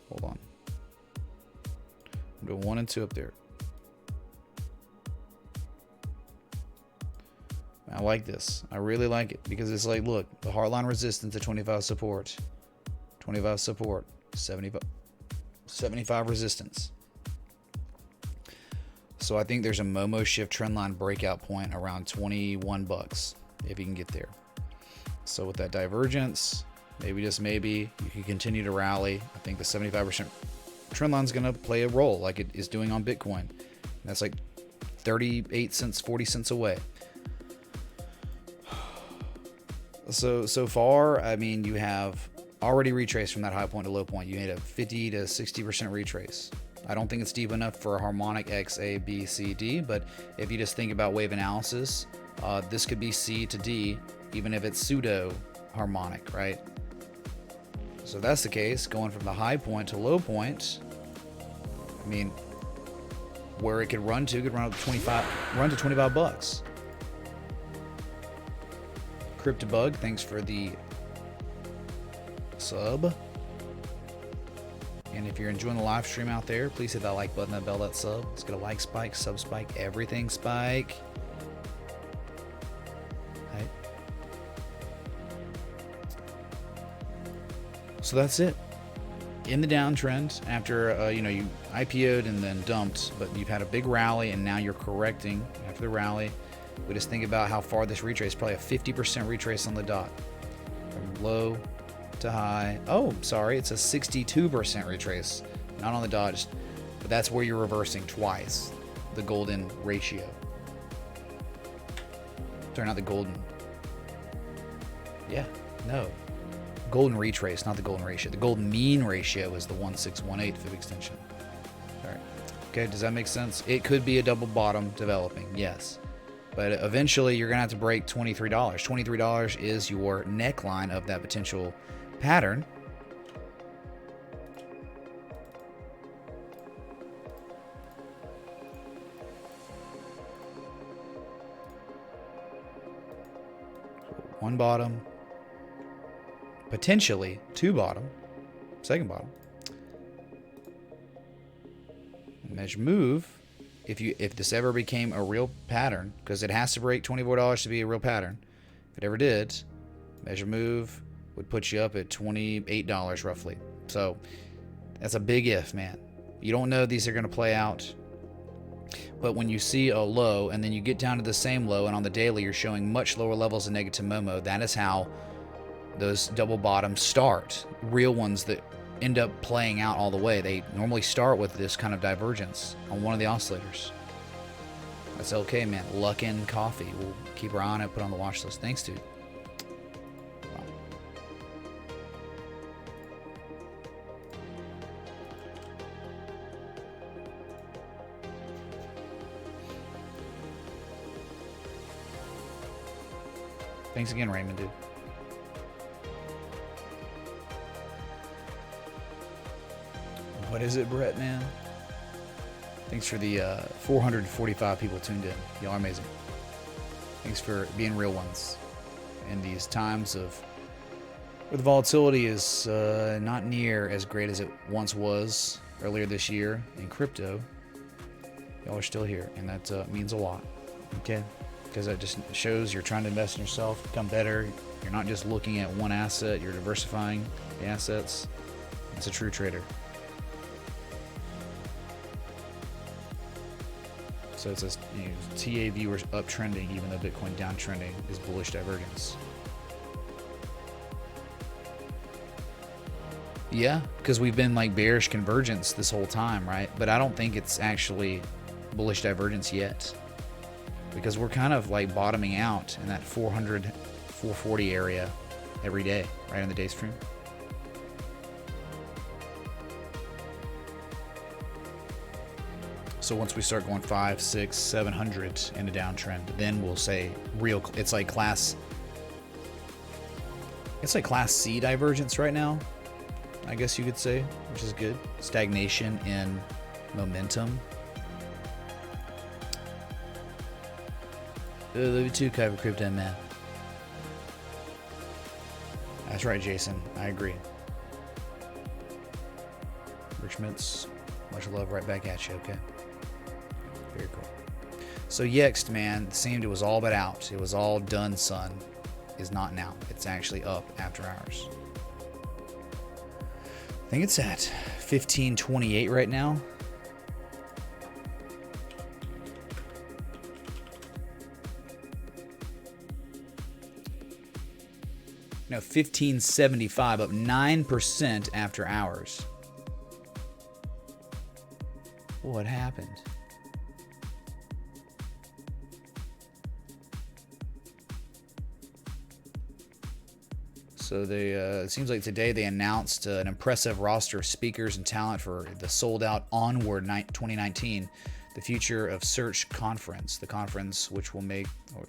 Hold on. I'm doing 1 and 2 up there. I like this. I really like it because it's like, look, the hardline resistance at 25 support, 25 support, 75 resistance. So I think there's a Momo shift trendline breakout point around $21 if you can get there. So with that divergence, maybe just maybe you can continue to rally. I think the 75% trendline is going to play a role like it is doing on Bitcoin. And that's like 38 cents, 40 cents away. So far, I mean, you have already retraced from that high point to low point. You made a 50 to 60% retrace. I don't think it's deep enough for a harmonic X, A, B, C, D, but if you just think about wave analysis, this could be C to D, even if it's pseudo harmonic, right? So that's the case, going from the high point to low point. I mean, where it could run to could run up to 25, run to $25. Cryptobug, thanks for the sub. And if you're enjoying the live stream out there, please hit that like button, that bell, that sub. Let's get a like spike, sub spike, everything spike. Right. So that's it. In the downtrend, after you IPO'd and then dumped, but you've had a big rally and now you're correcting after the rally. We just think about how far this retrace, probably a 50% retrace on the dot. From low to high. Oh, sorry, it's a 62% retrace. Not on the dot, but that's where you're reversing twice. The golden ratio. Sorry, not the golden. Yeah, no. golden retrace, not the golden ratio. The golden mean ratio is the 1618 fib extension. All right. Okay, does that make sense? It could be a double bottom developing, yes. But eventually you're going to have to break $23. $23 is your neckline of that potential pattern. One bottom, potentially two bottom, second bottom. Measure move. If this ever became a real pattern, because it has to break $24 to be a real pattern. If it ever did, measure move would put you up at $28 roughly. So that's a big if, man. You don't know these are going to play out. But when you see a low and then you get down to the same low, and on the daily you're showing much lower levels of negative Momo, that is how those double bottoms start. Real ones that end up playing out all the way. They normally start with this kind of divergence on one of the oscillators. That's okay, man. Luckin Coffee. We'll keep our eye on it, put on the watch list. Thanks, dude. Wow. Thanks again, Raymond, dude. What is it, Brett, man? Thanks for the 445 people tuned in. Y'all are amazing. Thanks for being real ones in these times of where the volatility is not near as great as it once was earlier this year in crypto. Y'all are still here, and that means a lot. Okay, because that just shows you're trying to invest in yourself, become better. You're not just looking at one asset. You're diversifying the assets. It's a true trader. So it says, you know, TA viewers uptrending, even though Bitcoin downtrending is bullish divergence. Yeah, because we've been like bearish convergence this whole time, right? But I don't think it's actually bullish divergence yet, because we're kind of like bottoming out in that 400, 440 area every day, right in the day stream. So once we start going 500, 600, 700 in a downtrend, then we'll say real. It's like class C divergence right now, I guess you could say, which is good. Stagnation in momentum. Love you too, Kyber Crypto Man. That's right, Jason. I agree. Rich Mitts, much love right back at you, okay? Very cool. So Yext, man, it seemed it was all but out. It was all done, son. Is not now. It's actually up after hours. I think it's at 1528 right now. No, 1575, up 9% after hours. What happened? So they, it seems like today they announced an impressive roster of speakers and talent for the sold-out Onward 2019, the Future of Search Conference. The conference, which will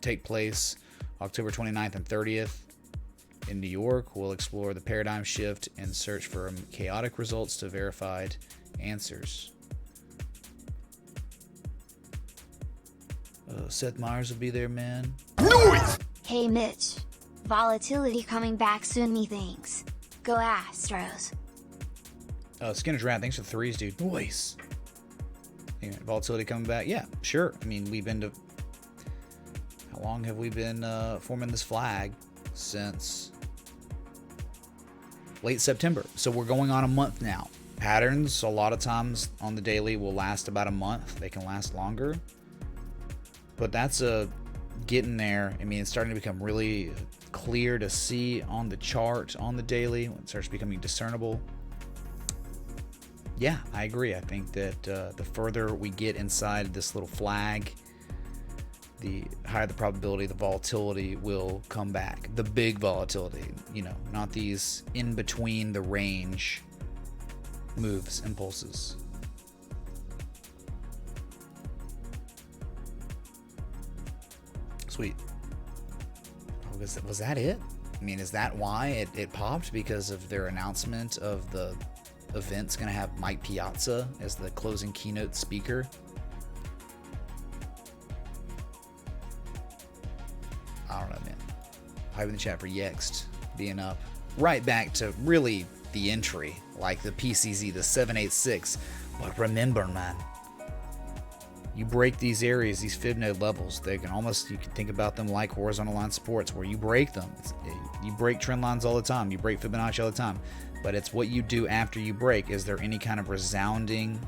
take place October 29th and 30th in New York, will explore the paradigm shift and search for chaotic results to verified answers. Seth Meyers will be there, man. Noise! Hey Mitch. Volatility coming back soon, methinks. Go Astros. Skinner's Rat, thanks for the threes, dude. Noise. Yeah, volatility coming back. Yeah, sure. I mean, we've been to... How long have we been forming this flag? Since late September. So we're going on a month now. Patterns, a lot of times on the daily, will last about a month. They can last longer. But that's getting there. I mean, it's starting to become really clear to see on the chart on the daily when it starts becoming discernible. Yeah, I agree. I think that the further we get inside this little flag, the higher the probability the volatility will come back. The big volatility, you know, not these in between the range moves, impulses. Sweet. Was that it? I mean, is that why it popped? Because of their announcement of the event's going to have Mike Piazza as the closing keynote speaker? I don't know, man. Hype in the chat for Yext being up. Right back to really the entry, like the PCZ, the 786. But remember, man, you break these areas, these fib node levels, they can almost, you can think about them like horizontal line supports where you break them. You break trend lines all the time. You break Fibonacci all the time. But it's what you do after you break. Is there any kind of resounding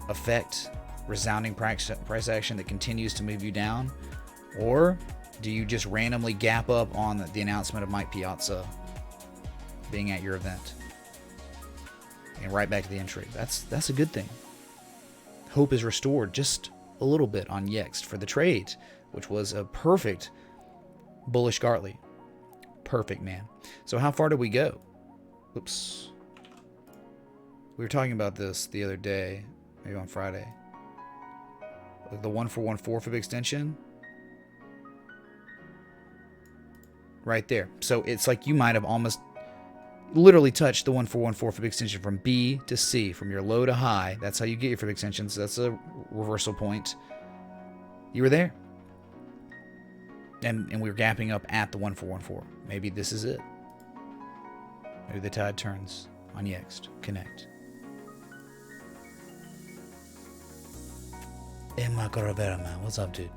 effect, resounding price action that continues to move you down? Or do you just randomly gap up on the announcement of Mike Piazza being at your event? And right back to the entry. That's a good thing. Hope is restored just a little bit on Yext for the trade, which was a perfect bullish Gartley. Perfect, man. So how far did we go? Oops. We were talking about this the other day, maybe on Friday. Like the 1414 fib extension. Right there. So it's like you might have almost literally touched the 1414 fib extension from B to C, from your low to high. That's how you get your fib extensions. That's a reversal point. You were there. And we were gapping up at the 1414. Maybe this is it. Maybe the tide turns on Yext. Connect. Hey, Marco Rivera, man. What's up, dude?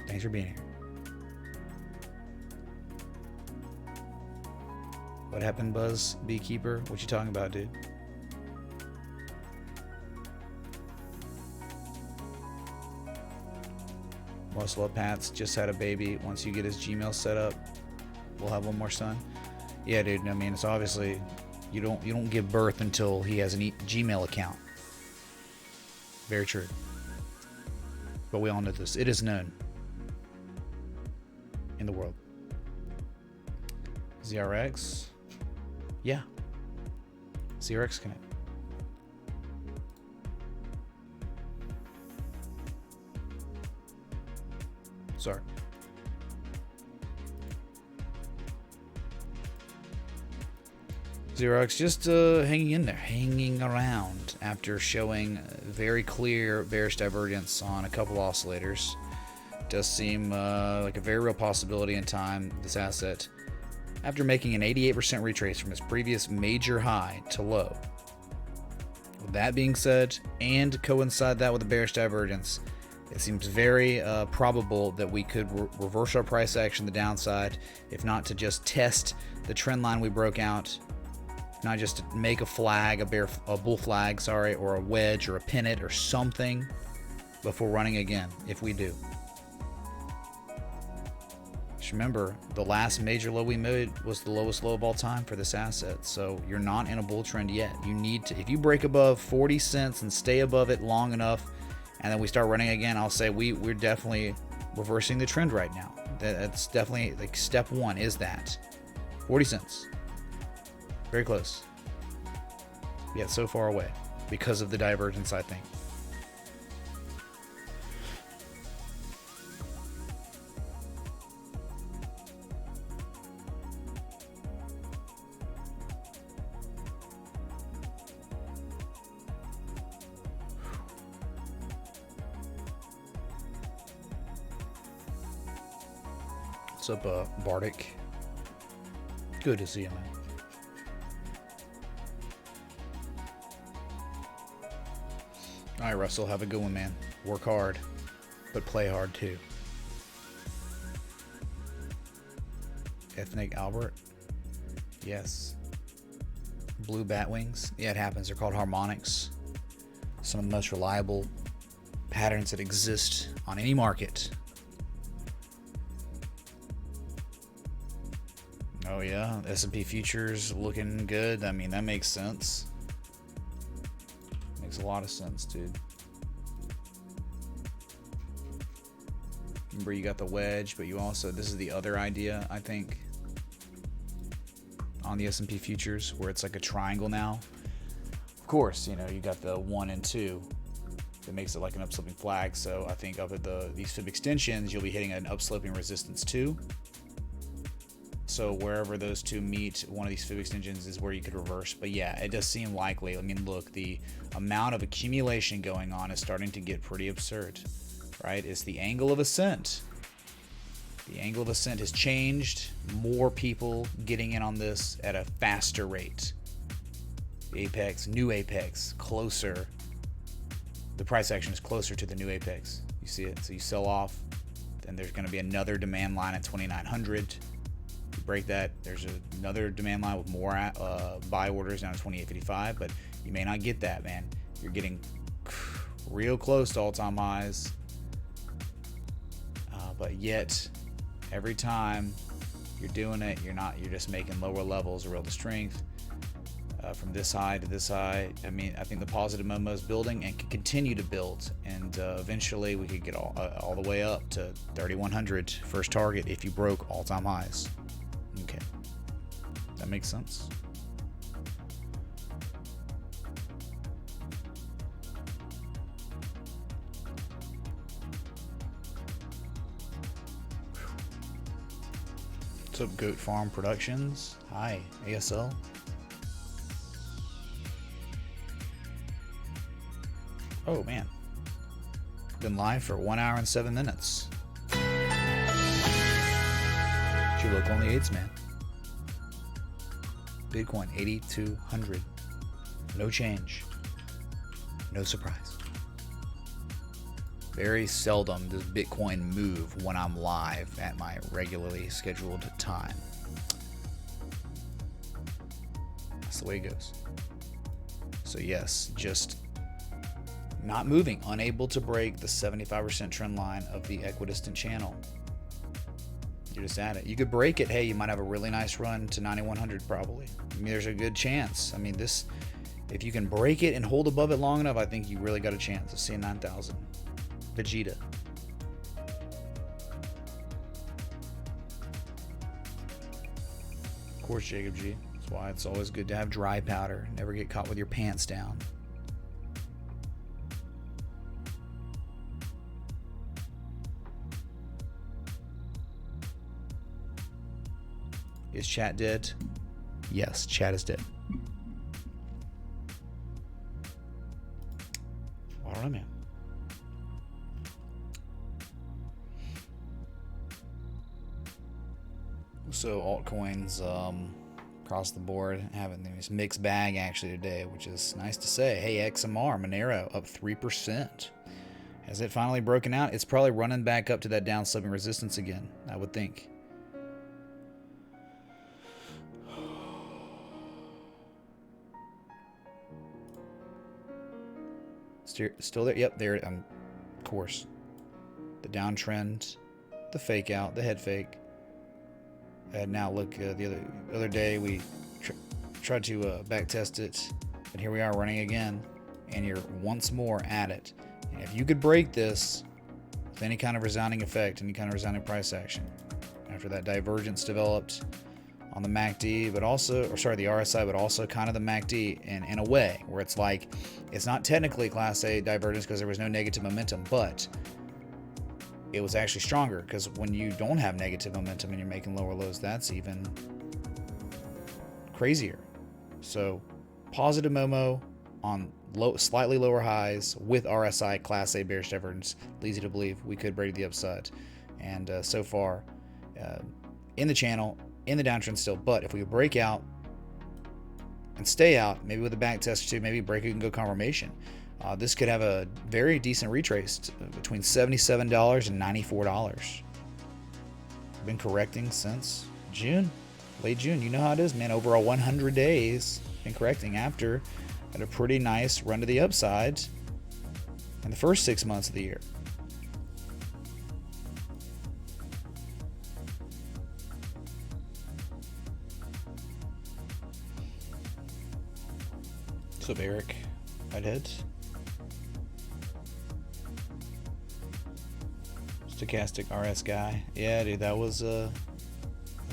Thanks for being here. What happened, Buzz Beekeeper? What you talking about, dude? Most love Pats just had a baby. Once you get his Gmail set up, we'll have one more son. Yeah, dude. I mean, it's obviously you don't give birth until he has an Gmail account. Very true. But we all know this. It is known in the world. ZRX. Yeah. ZRX Connect. Sorry. Xerox just hanging in there, hanging around after showing very clear bearish divergence on a couple oscillators. Does seem like a very real possibility in time, this asset, after making an 88% retrace from its previous major high to low. With that being said, and coincide that with a bearish divergence, it seems very probable that we could reverse our price action to the downside, if not to just test the trend line we broke out, not just to make a flag, a bull flag, sorry, or a wedge or a pennant or something before running again, if we do. Just remember, the last major low we made was the lowest low of all time for this asset, so you're not in a bull trend yet. You need to, if you break above 40 cents and stay above it long enough, and then we start running again, I'll say we're definitely reversing the trend right now. That's definitely, like, step one is that. 40 cents. Very close. Yet so far away because of the divergence, I think. What's up, Bardic? Good to see you, man. All right, Russell, have a good one, man. Work hard, but play hard too. Ethnic Albert? Yes. Blue Batwings? Yeah, it happens. They're called harmonics. Some of the most reliable patterns that exist on any market. Oh yeah, S&P futures looking good. I mean, that makes sense. Makes a lot of sense, dude. Remember, you got the wedge, but you also, this is the other idea, I think, on the S&P futures, where it's like a triangle now. Of course, you know, you got the 1 and 2 that makes it like an upsloping flag. So I think up at these fib extensions, you'll be hitting an upsloping resistance 2. So wherever those two meet, one of these fib extensions is where you could reverse. But yeah, it does seem likely. I mean, look, the amount of accumulation going on is starting to get pretty absurd, right? It's the angle of ascent. The angle of ascent has changed. More people getting in on this at a faster rate. The apex, new apex, closer. The price action is closer to the new apex. You see it? So you sell off. Then there's going to be another demand line at 2,900. You break that. There's another demand line with more buy orders down to 2,855. But you may not get that, man. You're getting real close to all-time highs. But yet, every time you're doing it, you're just making lower levels of relative strength from this high to this high. I mean, I think the positive Momo is building and can continue to build, and eventually we could get all the way up to 3,100 first target if you broke all-time highs. Okay, that makes sense. What's up, Goat Farm Productions? Hi, ASL. Oh man, been live for 1 hour and 7 minutes. But you look on the 8s, man. Bitcoin 8,200. No change. No surprise. Very seldom does Bitcoin move when I'm live at my regularly scheduled time. That's the way it goes. So yes, just not moving, unable to break the 75% trend line of the equidistant channel. You're just at it. You could break it. Hey, you might have a really nice run to 9,100 probably. I mean, there's a good chance. I mean, this, if you can break it and hold above it long enough, I think you really got a chance of seeing 9,000. Vegeta. Of course, Jacob G. That's why it's always good to have dry powder. Never get caught with your pants down. Is chat dead? Yes, chat is dead. All right, man. So altcoins across the board having this mixed bag actually today, which is nice to say. Hey, XMR, Monero up 3%. Has it finally broken out? It's probably running back up to that down sloping resistance again, I would think. Still there? Yep, there. Of course. The downtrend, the fake out, the head fake. And now look, the other day we tried to back test it, and here we are running again, and you're once more at it. And if you could break this with any kind of resounding effect, any kind of resounding price action, after that divergence developed on the MACD, but also, or sorry, the RSI, but also kind of the MACD in a way where it's like, it's not technically Class A divergence because there was no negative momentum, but it was actually stronger because when you don't have negative momentum and you're making lower lows, that's even crazier. So positive Momo on slightly lower highs with RSI Class A bearish divergence leads you to believe we could break the upside. And so far in the channel, in the downtrend still, but if we could break out and stay out, maybe with a back test or two, maybe break it and go confirmation, this could have a very decent retrace between $77 and $94. Been correcting since June, late June. You know how it is, man. Over 100 days, been correcting after had a pretty nice run to the upside in the first 6 months of the year. What's up, Eric? Redheads. Stochastic RS guy. Yeah, dude, that was an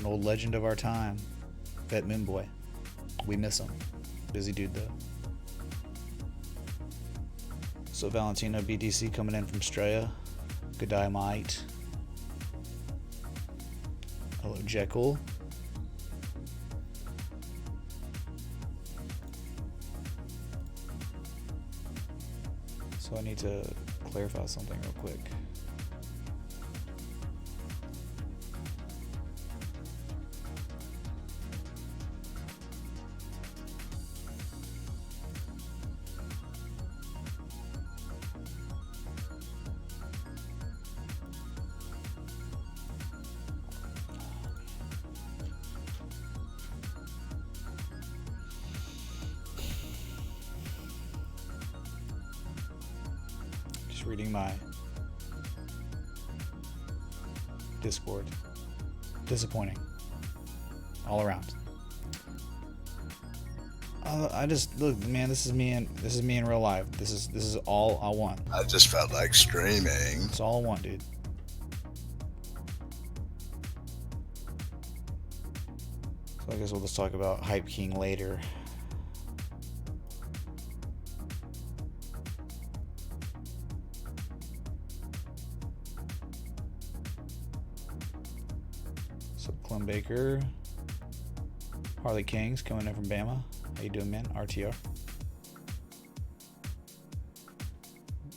old legend of our time. Vet Moon Boy. We miss him. Busy dude, though. So Valentino BTC coming in from Straya. Good day, mate. Hello, Jekyll. So I need to clarify something real quick. Reading my Discord. Disappointing. All around. I just look, man. This is me in real life. This is all I want. I just felt like streaming. That's all I want, dude. So I guess we'll just talk about Hype King later. Clem Baker, Harley Kings coming in from Bama. How you doing, man? RTR.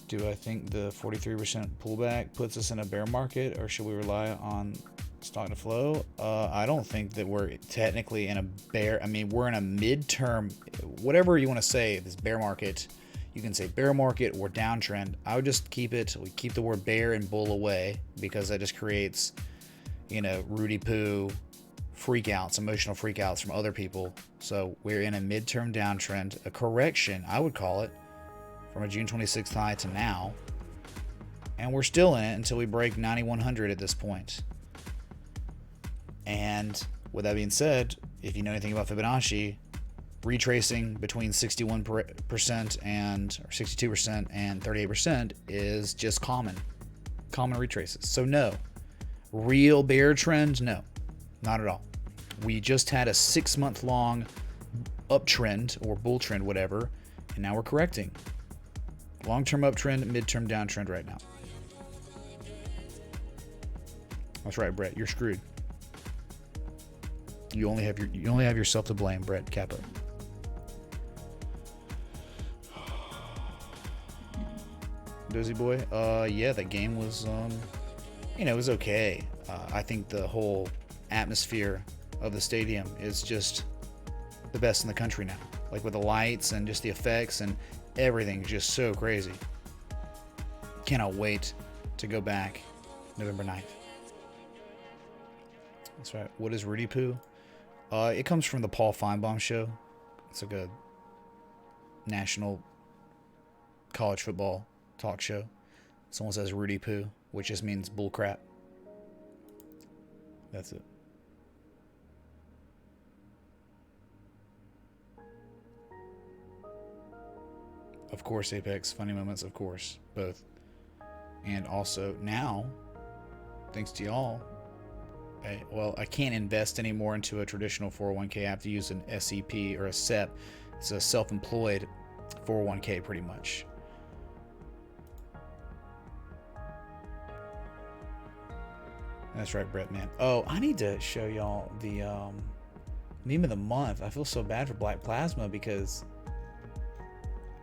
Do I think the 43% pullback puts us in a bear market, or should we rely on stock to flow? I don't think that we're technically in a bear. I mean, we're in a midterm, whatever you want to say, this bear market. You can say bear market or downtrend. I would just keep the word bear and bull away, because that just creates, Rudy Poo freakouts, emotional freakouts from other people. So we're in a midterm downtrend, a correction, I would call it, from a June 26th high to now. And we're still in it until we break 9,100 at this point. And with that being said, if you know anything about Fibonacci, retracing between 61% and or 62% and 38% is just common retraces. So no. Real bear trend? No, not at all. We just had a 6-month long uptrend or bull trend, whatever, and now we're correcting. Long-term uptrend, midterm downtrend right now. That's right, Brett. You're screwed. You only have yourself to blame, Brett Kappa. Dozy boy. Yeah, that game was it was okay. I think the whole atmosphere of the stadium is just the best in the country now. Like with the lights and just the effects and everything, just so crazy. Cannot wait to go back November 9th. That's right. What is Rudy Poo? It comes from the Paul Feinbaum show. It's like a national college football talk show. Someone says Rudy Poo, which just means bull crap. That's it. Of course, Apex. Funny moments, of course. Both. And also, now, thanks to y'all, I can't invest anymore into a traditional 401k. I have to use an SEP or a SEP. It's a self-employed 401k, pretty much. That's right, Brett, man. Oh, I need to show y'all the meme of the month. I feel so bad for Black Plasma because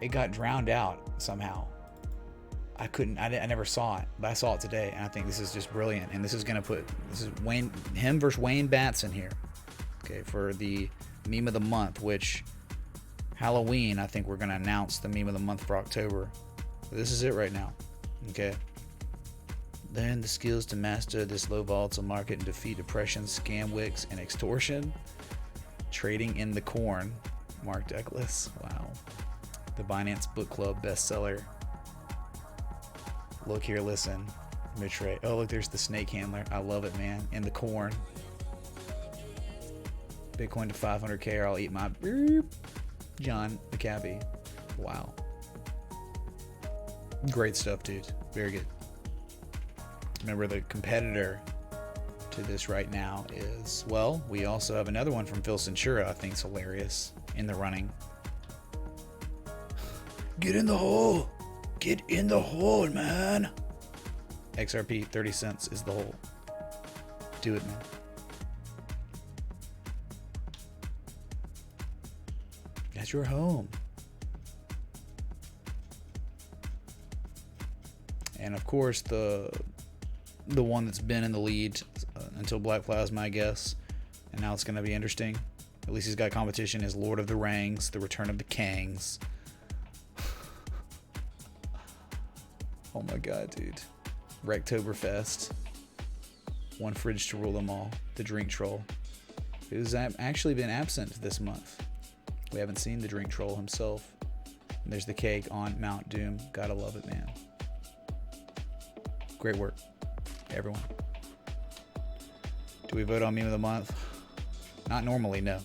it got drowned out somehow. I never saw it, but I saw it today, and I think this is just brilliant. And this is him versus Wayne Batson here, okay, for the meme of the month. Which Halloween, I think we're gonna announce the meme of the month for October. But this is it right now, okay. Learn the skills to master this low volatile market and defeat depression, scam wicks, and extortion. Trading in the corn. Mark Douglas. Wow. The Binance Book Club bestseller. Look here, listen. Mitre. Oh, look, there's the snake handler. I love it, man. In the corn. Bitcoin to 500K or I'll eat my beep. John McAfee. Wow. Great stuff, dude. Very good. Remember, the competitor to this right now is, well, we also have another one from Phil Centura I think is hilarious in the running. Get in the hole. Get in the hole, man. XRP 30 cents is the hole. Do it, man. That's your home. And of course, the one that's been in the lead until Black Plasma, I guess, and now it's going to be interesting. At least he's got competition. Is Lord of the Rings, The Return of the Kangs. Oh my god, dude. Rectoberfest. One fridge to rule them all. The Drink Troll, who's actually been absent this month. We haven't seen the Drink Troll himself. And there's the cake on Mount Doom. Gotta love it, man. Great work, everyone. Do we vote on meme of the month? Not normally, no.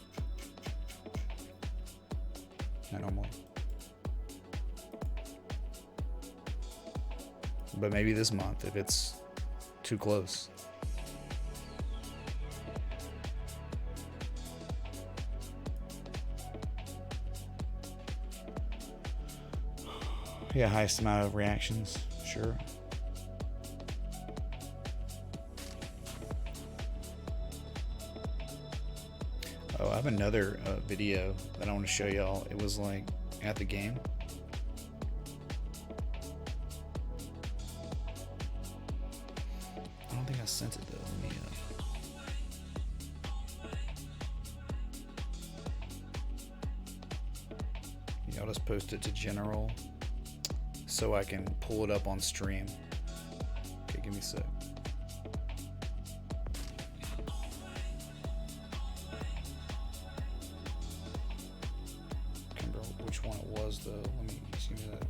Not normally. But maybe this month if it's too close. Yeah, highest amount of reactions, sure. Oh, I have another video that I want to show y'all. It was like at the game. I don't think I sent it though. Let me, I'll just post it to general so I can pull it up on stream. Okay, give me a sec. Which one it was though. Let me see that.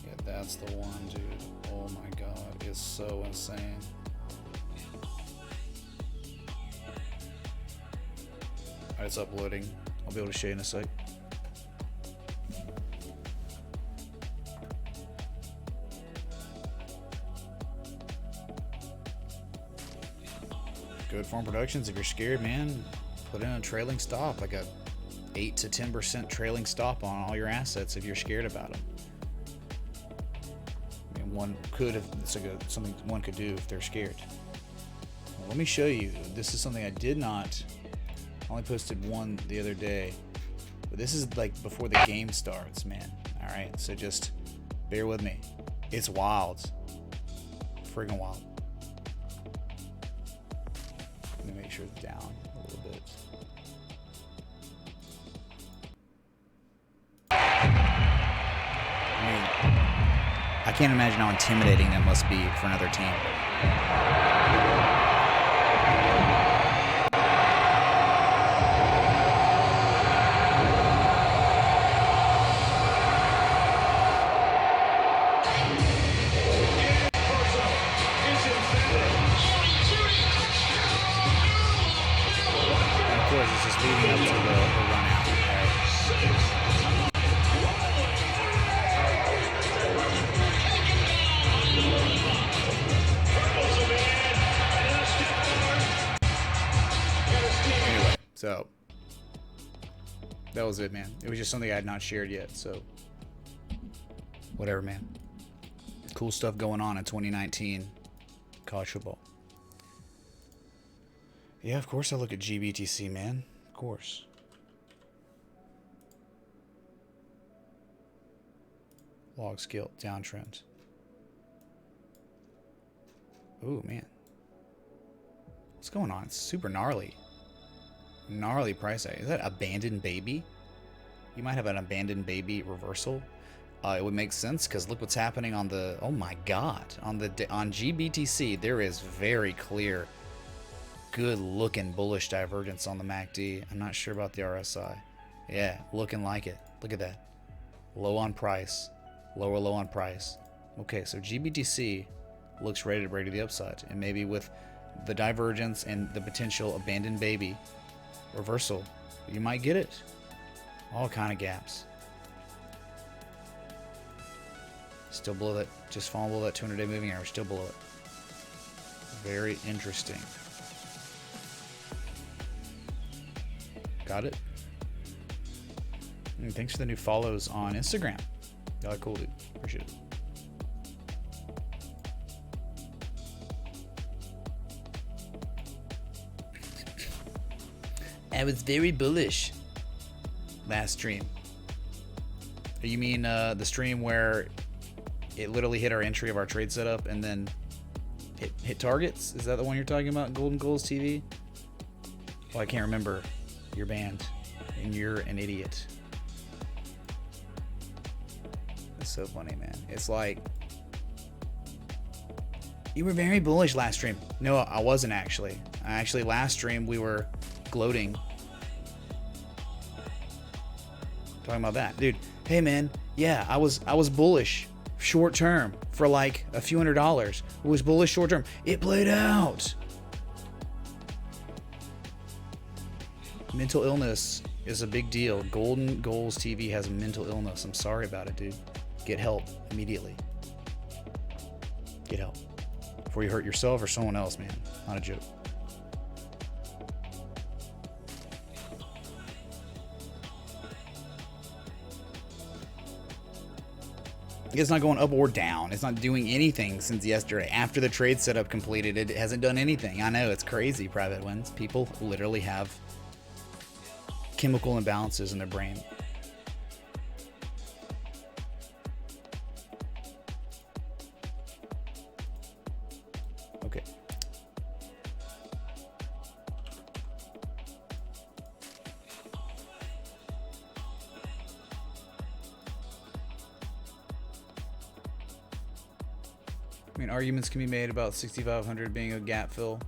Yeah, that's the one, dude. Oh my god, it's so insane. Alright, it's uploading. I'll be able to show you in a sec. Good Farm Productions. If you're scared, man, put in a trailing stop, like a 8 to 10% trailing stop on all your assets if you're scared about them. I mean, one could, if it's like something one could do if they're scared. Well, let me show you. This is something I did not. I only posted one the other day, but this is like before the game starts, man. All right, so just bear with me. It's wild, friggin' wild. Let me make sure it's down a little bit. I mean, I can't imagine how intimidating that must be for another team. And of course, it's just leading up to the run out. So that was it, man. It was just something I had not shared yet, so whatever, man. Cool stuff going on in 2019 college football. Yeah, of course I look at GBTC, man. Of course. Log scale downtrend. Ooh, man. What's going on? It's super gnarly. Gnarly price action. Is that abandoned baby? You might have an abandoned baby reversal. It would make sense because look what's happening on the. Oh my God! On GBTC, there is very clear, good-looking bullish divergence on the MACD. I'm not sure about the RSI. Yeah, looking like it. Look at that. Low on price, lower low on price. Okay, so GBTC looks ready to break to the upside, and maybe with the divergence and the potential abandoned baby reversal, you might get it. All kind of gaps. Still below that, just falling below that 200-day moving average, still below it. Very interesting. Got it? And thanks for the new follows on Instagram. Y'all are cool, dude. Appreciate it. I was very bullish last stream. You mean the stream where it literally hit our entry of our trade setup and then hit targets? Is that the one you're talking about, Golden Goals TV? Well, I can't remember your band, and you're an idiot. That's so funny, man. It's like, you were very bullish last stream. No, I wasn't actually. Last stream we were gloating. Talking about that, dude. Hey man, yeah, I was bullish short term for like a few $100s. It was bullish short term. It played out. Mental illness is a big deal. Golden Goals TV has mental illness. I'm sorry about it, dude. Get help immediately. Get help before you hurt yourself or someone else, man. Not a joke. It's not going up or down. It's not doing anything since yesterday. After the trade setup completed, it hasn't done anything. I know, it's crazy, private wins. People literally have chemical imbalances in their brain. Okay. I mean, arguments can be made about 6,500 being a gap fill.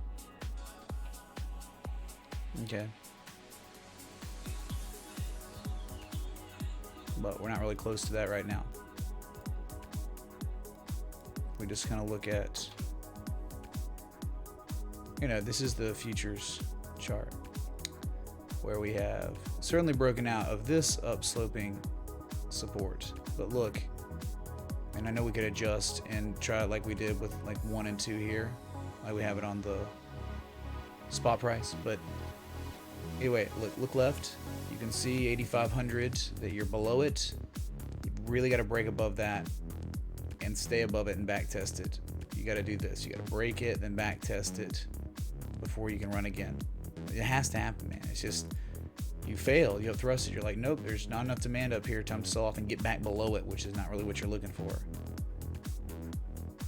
Okay. But we're not really close to that right now. We just kind of look at, you know, this is the futures chart where we have certainly broken out of this upsloping support. But look, and I know we could adjust and try it like we did with like 1 and 2 here, like we have it on the spot price. But anyway, look left. You can see 8,500 that you're below it. You really got to break above that and stay above it and back test it. You got to do this. You got to break it, then back test it before you can run again. It has to happen, man. It's just, you fail, you have thrusted. You're like, nope, there's not enough demand up here. Time to sell off and get back below it, which is not really what you're looking for.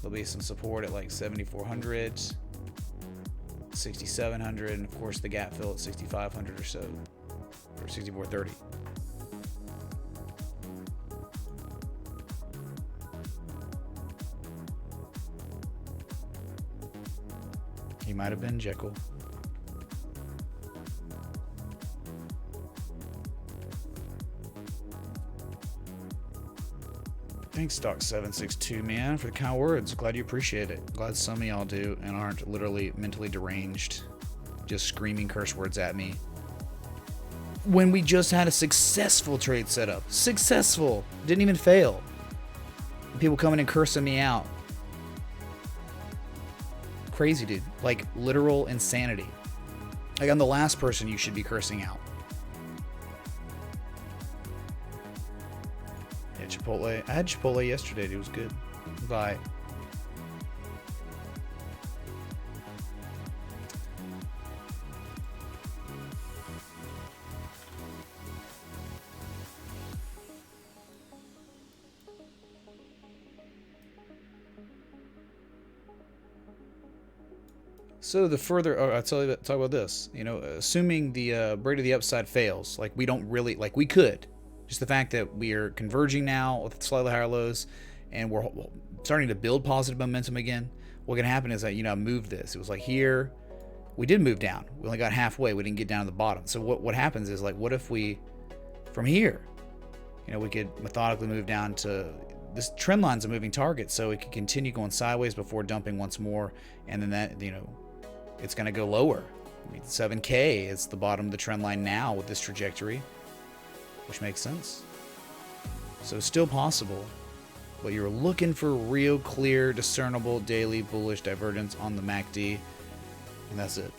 There'll be some support at like 7,400, 6,700, and of course the gap fill at 6,500 or so, or 6,430. He might have been Jekyll. Thanks, Stock762, man, for the kind words. Glad you appreciate it. Glad some of y'all do and aren't literally mentally deranged, just screaming curse words at me. When we just had a successful trade setup. Successful. Didn't even fail. People coming and cursing me out. Crazy, dude. Like, literal insanity. Like, I'm the last person you should be cursing out. Yeah, Chipotle. I had Chipotle yesterday, dude. It was good. Bye. So the further, I'll talk about this, you know, assuming the braid of the upside fails, like we don't really, like we could, just the fact that we are converging now with slightly higher lows and we're starting to build positive momentum again, what can happen is that, you know, I moved this. It was like here, we did move down. We only got halfway. We didn't get down to the bottom. So what happens is, like, what if we, from here, you know, we could methodically move down to, this trend line's a moving target, so it could continue going sideways before dumping once more, and then that, you know, it's going to go lower. I mean, 7K is the bottom of the trend line now with this trajectory, which makes sense. So it's still possible but you're looking for real clear, discernible daily bullish divergence on the MACD, and that's it.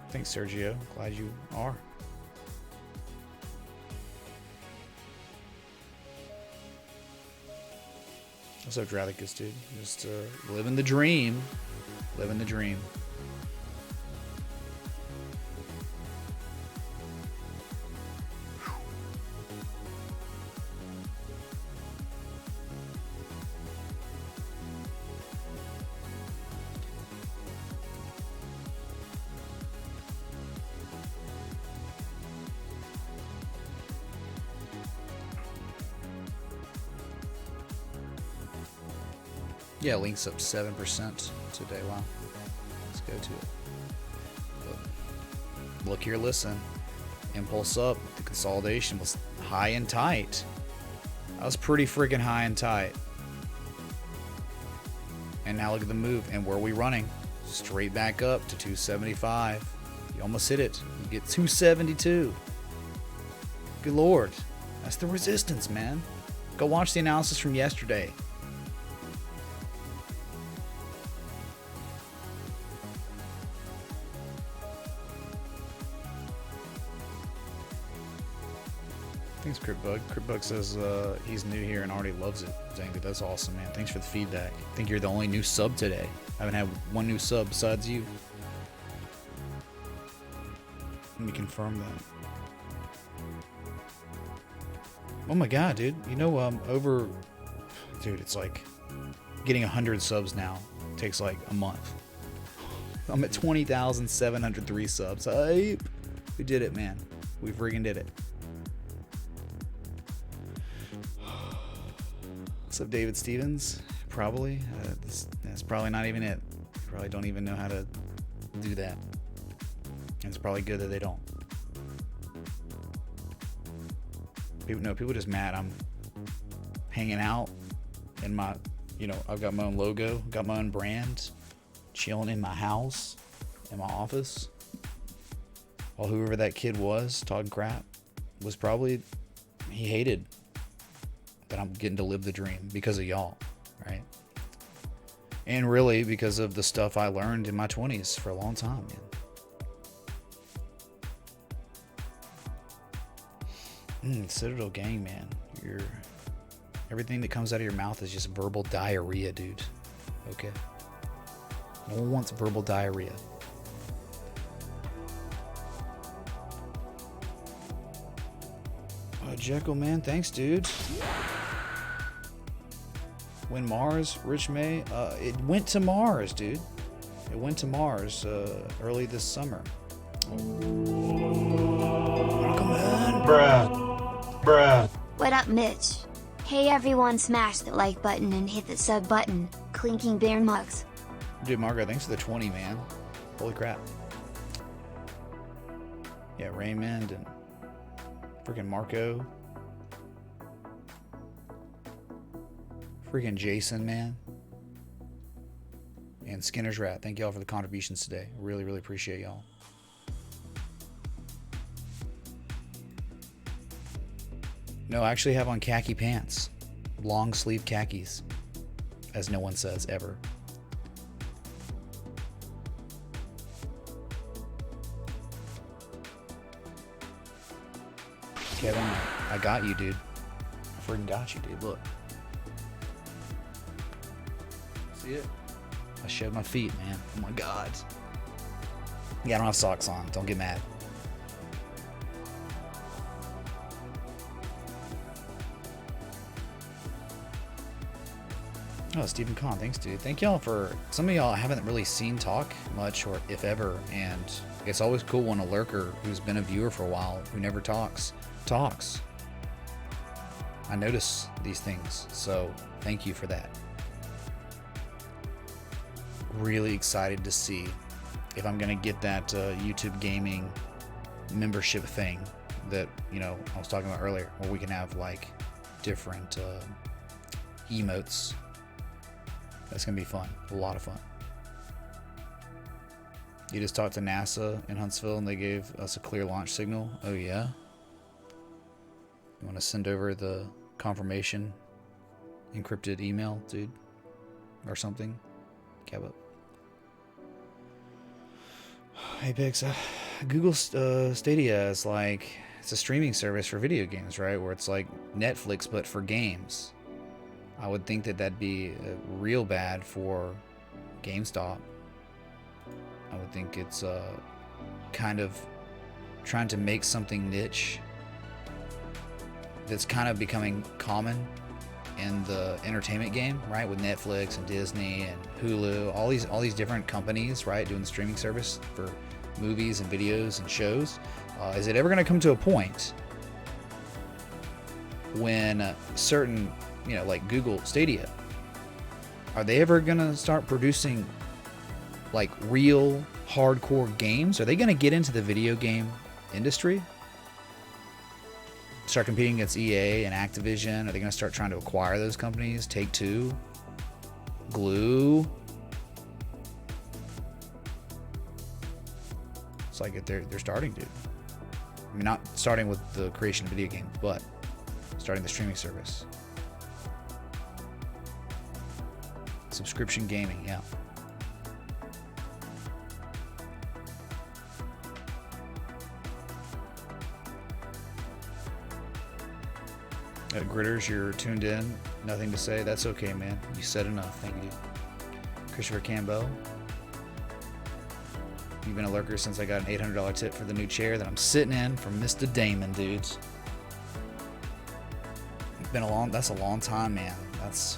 Thanks, Sergio. Glad you are. What's up, Drathicus, dude? Just living the dream. Living the dream. Yeah, Link's up 7% today. Wow. Let's go to it. Look here, listen. Impulse up. The consolidation was high and tight. That was pretty freaking high and tight. And now look at the move. And where are we running? Straight back up to 275. You almost hit it. You get 272. Good Lord. That's the resistance, man. Go watch the analysis from yesterday. Thanks, Cryptbug. Cryptbug says he's new here and already loves it. Dang, dude, that's awesome, man. Thanks for the feedback. I think you're the only new sub today. I haven't had one new sub besides you. Let me confirm that. Oh my god, dude. You know, over... Dude, it's like... Getting 100 subs now takes like a month. I'm at 20,703 subs. We did it, man. We freaking did it. What's up, David Stevens? Probably. That's probably not even it. You probably don't even know how to do that. And it's probably good that they don't. People just mad I'm hanging out in my, I've got my own logo, got my own brand, chilling in my house, in my office. While whoever that kid was, talking crap, was probably, he hated that I'm getting to live the dream because of y'all, right? And really because of the stuff I learned in my 20s for a long time, man. Citadel gang, man. Everything that comes out of your mouth is just verbal diarrhea, dude. Okay? No one wants verbal diarrhea. Jekyll, man, thanks, dude. When Mars, Rich May, it went to Mars, dude. It went to Mars early this summer. Welcome in. Bruh. What up, Mitch? Hey everyone, smash the like button and hit the sub button. Clinking bear mugs. Dude, Margo, thanks for the 20, man. Holy crap. Yeah, Raymond and freaking Marco. Freaking Jason, man. And Skinner's Rat. Thank y'all for the contributions today. Really, really appreciate y'all. No, I actually have on khaki pants. Long sleeve khakis. As no one says, ever. Kevin, I got you, dude. I freaking got you, dude. Look. See it? I showed my feet, man. Oh my god. Yeah, I don't have socks on. Don't get mad. Oh, Stephen Kahn, thanks, dude. Thank y'all for... Some of y'all I haven't really seen talk much, or if ever, and it's always cool when a lurker who's been a viewer for a while, who never talks. I notice these things, so thank you for that. Really excited to see if I'm gonna get that YouTube gaming membership thing that I was talking about earlier, where we can have like different emotes. That's gonna be fun, a lot of fun. You just talked to NASA in Huntsville and they gave us a clear launch signal. Oh yeah? You want to send over the confirmation encrypted email, dude? Or something? Cab up. Apex, Google Stadia is like, it's a streaming service for video games, right? Where it's like Netflix, but for games. I would think that that'd be real bad for GameStop. I would think it's kind of trying to make something niche that's kind of becoming common in the entertainment game, right? With Netflix and Disney and Hulu, all these different companies, right, doing the streaming service for movies and videos and shows. Is it ever going to come to a point when certain, you know, like Google Stadia, are they ever going to start producing like real hardcore games? Are they going to get into the video game industry? Start competing against EA and Activision? Are they going to start trying to acquire those companies? Take-Two? Glue? It's like they're starting to. I mean, not starting with the creation of video games, but starting the streaming service. Subscription gaming, yeah. Gritters, you're tuned in. Nothing to say. That's okay, man. You said enough. Thank you. Christopher Campbell. You've been a lurker since I got an $800 tip for the new chair that I'm sitting in from Mr. Damon, dudes. It's been that's a long time, man. That's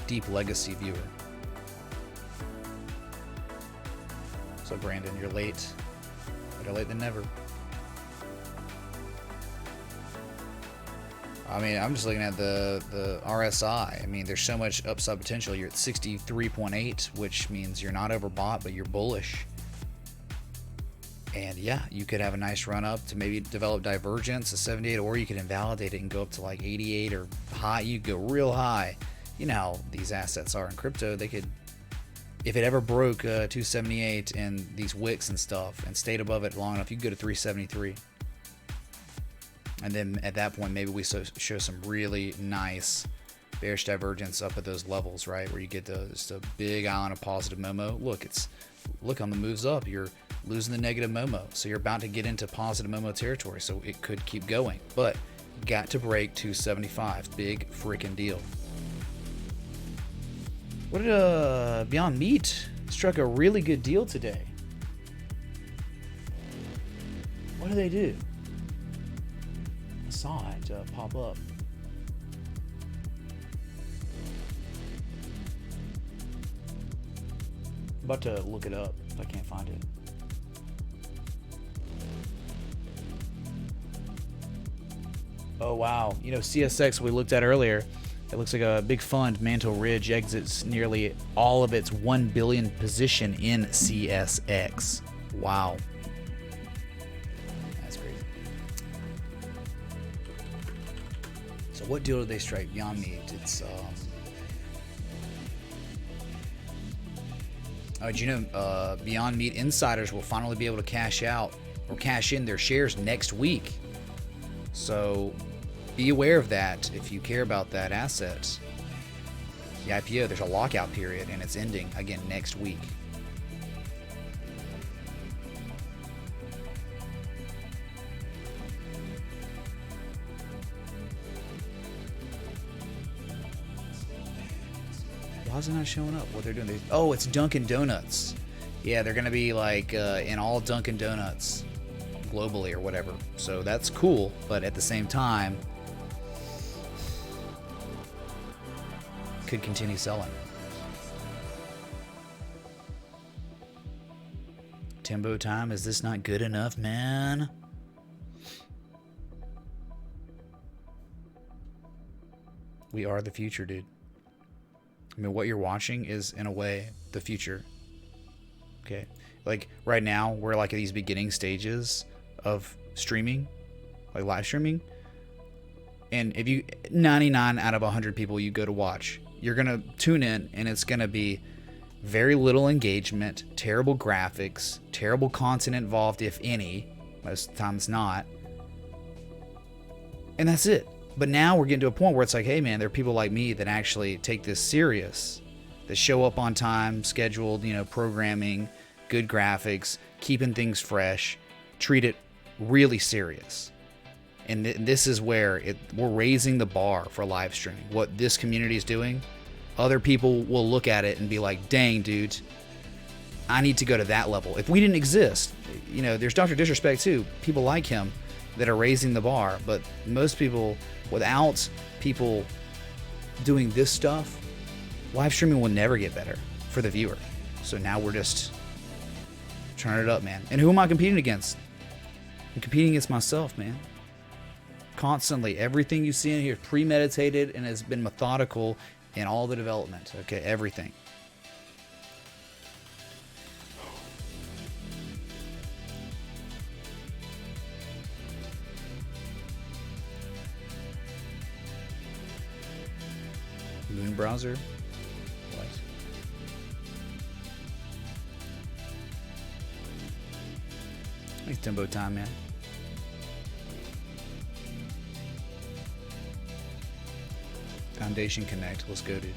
deep legacy viewer. So Brandon, you're late. Better late than never. I mean, I'm just looking at the RSI. I mean, there's so much upside potential. You're at 63.8, which means you're not overbought, but you're bullish. And yeah, you could have a nice run up to maybe develop divergence at 78, or you could invalidate it and go up to like 88 or high. You go real high. You know how these assets are in crypto. They could, if it ever broke 278 and these wicks and stuff and stayed above it long enough, you could go to 373. And then at that point, maybe we show some really nice bearish divergence up at those levels, right? Where you get just a big island of positive Momo. Look on the moves up. You're losing the negative Momo. So you're about to get into positive Momo territory. So it could keep going. But got to break 275. Big freaking deal. What did Beyond Meat struck a really good deal today? What do they do? Saw it pop up. I'm about to look it up if I can't find it. Oh wow, you know CSX we looked at earlier, it looks like a big fund, Mantle Ridge, exits nearly all of its 1 billion position in CSX. Wow. What deal did they strike? Beyond Meat. It's did you know Beyond Meat insiders will finally be able to cash out or cash in their shares next week. So be aware of that if you care about that asset. The IPO, there's a lockout period and it's ending again next week. Why is it not showing up? What they're doing? Oh, it's Dunkin' Donuts. Yeah, they're gonna be like in all Dunkin' Donuts globally or whatever. So that's cool, but at the same time, could continue selling. Timbo time, is this not good enough, man? We are the future, dude. I mean, what you're watching is, in a way, the future. Okay? Like, right now, we're like at these beginning stages of streaming, like live streaming. And if you, 99 out of 100 people you go to watch, you're going to tune in and it's going to be very little engagement, terrible graphics, terrible content involved, if any. Most of the time it's not. And that's it. But now we're getting to a point where it's like, hey man, there are people like me that actually take this serious, that show up on time, scheduled, programming, good graphics, keeping things fresh, treat it really serious. And this is where we're raising the bar for live streaming. What this community is doing, other people will look at it and be like, dang, dude, I need to go to that level. If we didn't exist, there's Dr. Disrespect too, people like him that are raising the bar. But most people, without people doing this stuff, live streaming will never get better for the viewer. So now we're just turning it up, man. And who am I competing against? I'm competing against myself, man. Constantly. Everything you see in here is premeditated and has been methodical in all the development. Okay, everything. Moon browser? What? It's Timbo time, man. Foundation Connect. Let's go, dude.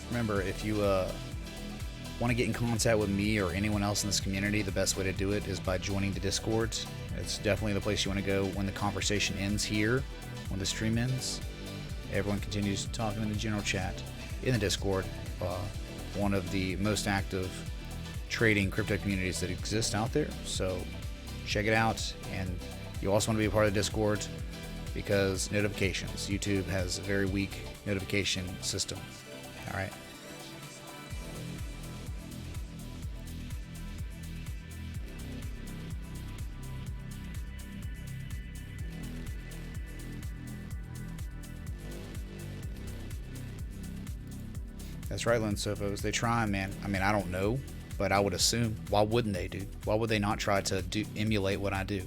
Remember, if you want to get in contact with me or anyone else in this community, the best way to do it is by joining the Discord. It's definitely the place you want to go when the conversation ends here, when the stream ends. Everyone continues talking in the general chat in the Discord, one of the most active trading crypto communities that exist out there. So check it out. And you also want to be a part of the Discord because notifications. YouTube has a very weak notification system. All right. That's right, Lone Sofos. They try, man. I mean, I don't know, but I would assume. Why wouldn't they, dude? Why would they not try to emulate what I do?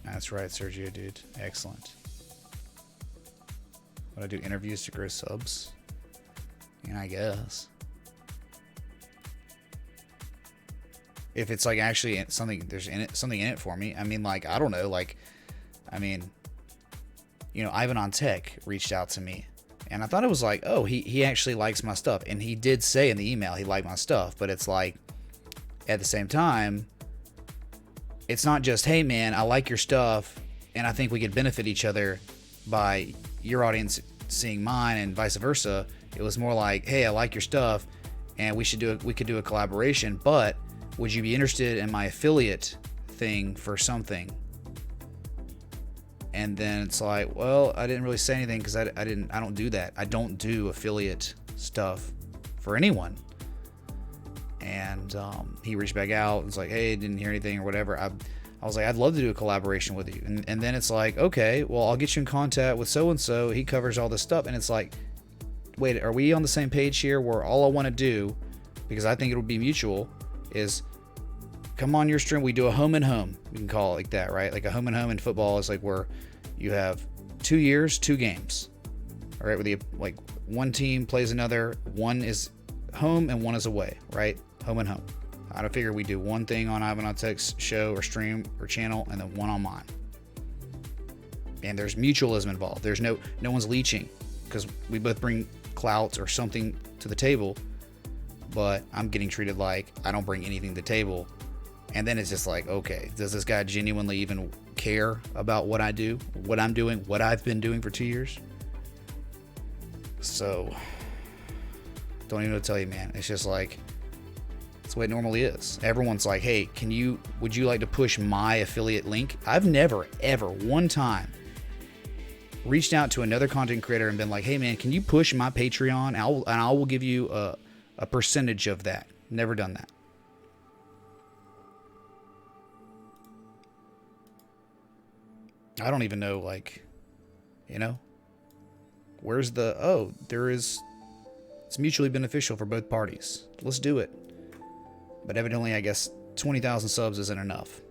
That's right, Sergio, dude. Excellent. Would I do interviews to grow subs? And I guess. If it's like actually something, there's something in it for me. I mean, like, I don't know, like, I mean, Ivan on Tech reached out to me and I thought it was like, oh, he actually likes my stuff. And he did say in the email he liked my stuff, but it's like, at the same time, it's not just, hey man, I like your stuff and I think we could benefit each other by your audience seeing mine and vice versa. It was more like, hey, I like your stuff and we could do a collaboration, but would you be interested in my affiliate thing for something? And then it's like, well, I didn't really say anything because I don't do that. I don't do affiliate stuff for anyone. And he reached back out and was like, hey, didn't hear anything or whatever. I was like, I'd love to do a collaboration with you. And then it's like, okay, well, I'll get you in contact with so-and-so. He covers all this stuff. And it's like, wait, are we on the same page here where all I want to do, because I think it would be mutual, is come on your stream. We do a home and home. We can call it like that, right? Like a home and home in football is like where you have 2 years, 2 games. All right, where like one team plays another. One is home and one is away, right? Home and home. I figure we do one thing on Ivan on Tech's show or stream or channel and then one on mine. And there's mutualism involved. There's no one's leeching because we both bring clout or something to the table, but I'm getting treated like I don't bring anything to the table. And then it's just like, okay, does this guy genuinely even care about what I do, what I'm doing, what I've been doing for 2 years? So, don't even know what to tell you, man. It's just like, it's the way it normally is. Everyone's like, hey, would you like to push my affiliate link? I've never, ever, one time reached out to another content creator and been like, hey man, can you push my Patreon? And I will give you a percentage of that. Never done that. I don't even know, like, where's it's mutually beneficial for both parties. Let's do it. But evidently, I guess 20,000 subs isn't enough.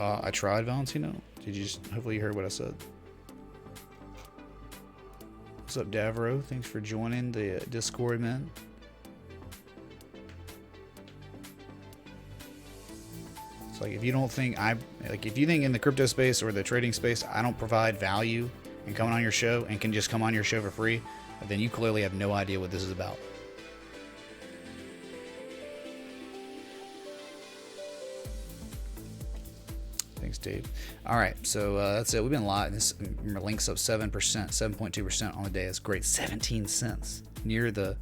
I tried, Valentino. Did you just, hopefully you heard what I said. What's up, Davro? Thanks for joining the Discord, man. It's like, if you don't think if you think in the crypto space or the trading space I don't provide value and coming on your show and can just come on your show for free, then you clearly have no idea what this is about. Thanks, Dave. All right, so that's it. We've been live. This links up 7%, 7.2% on the day. That's great. 17 cents near the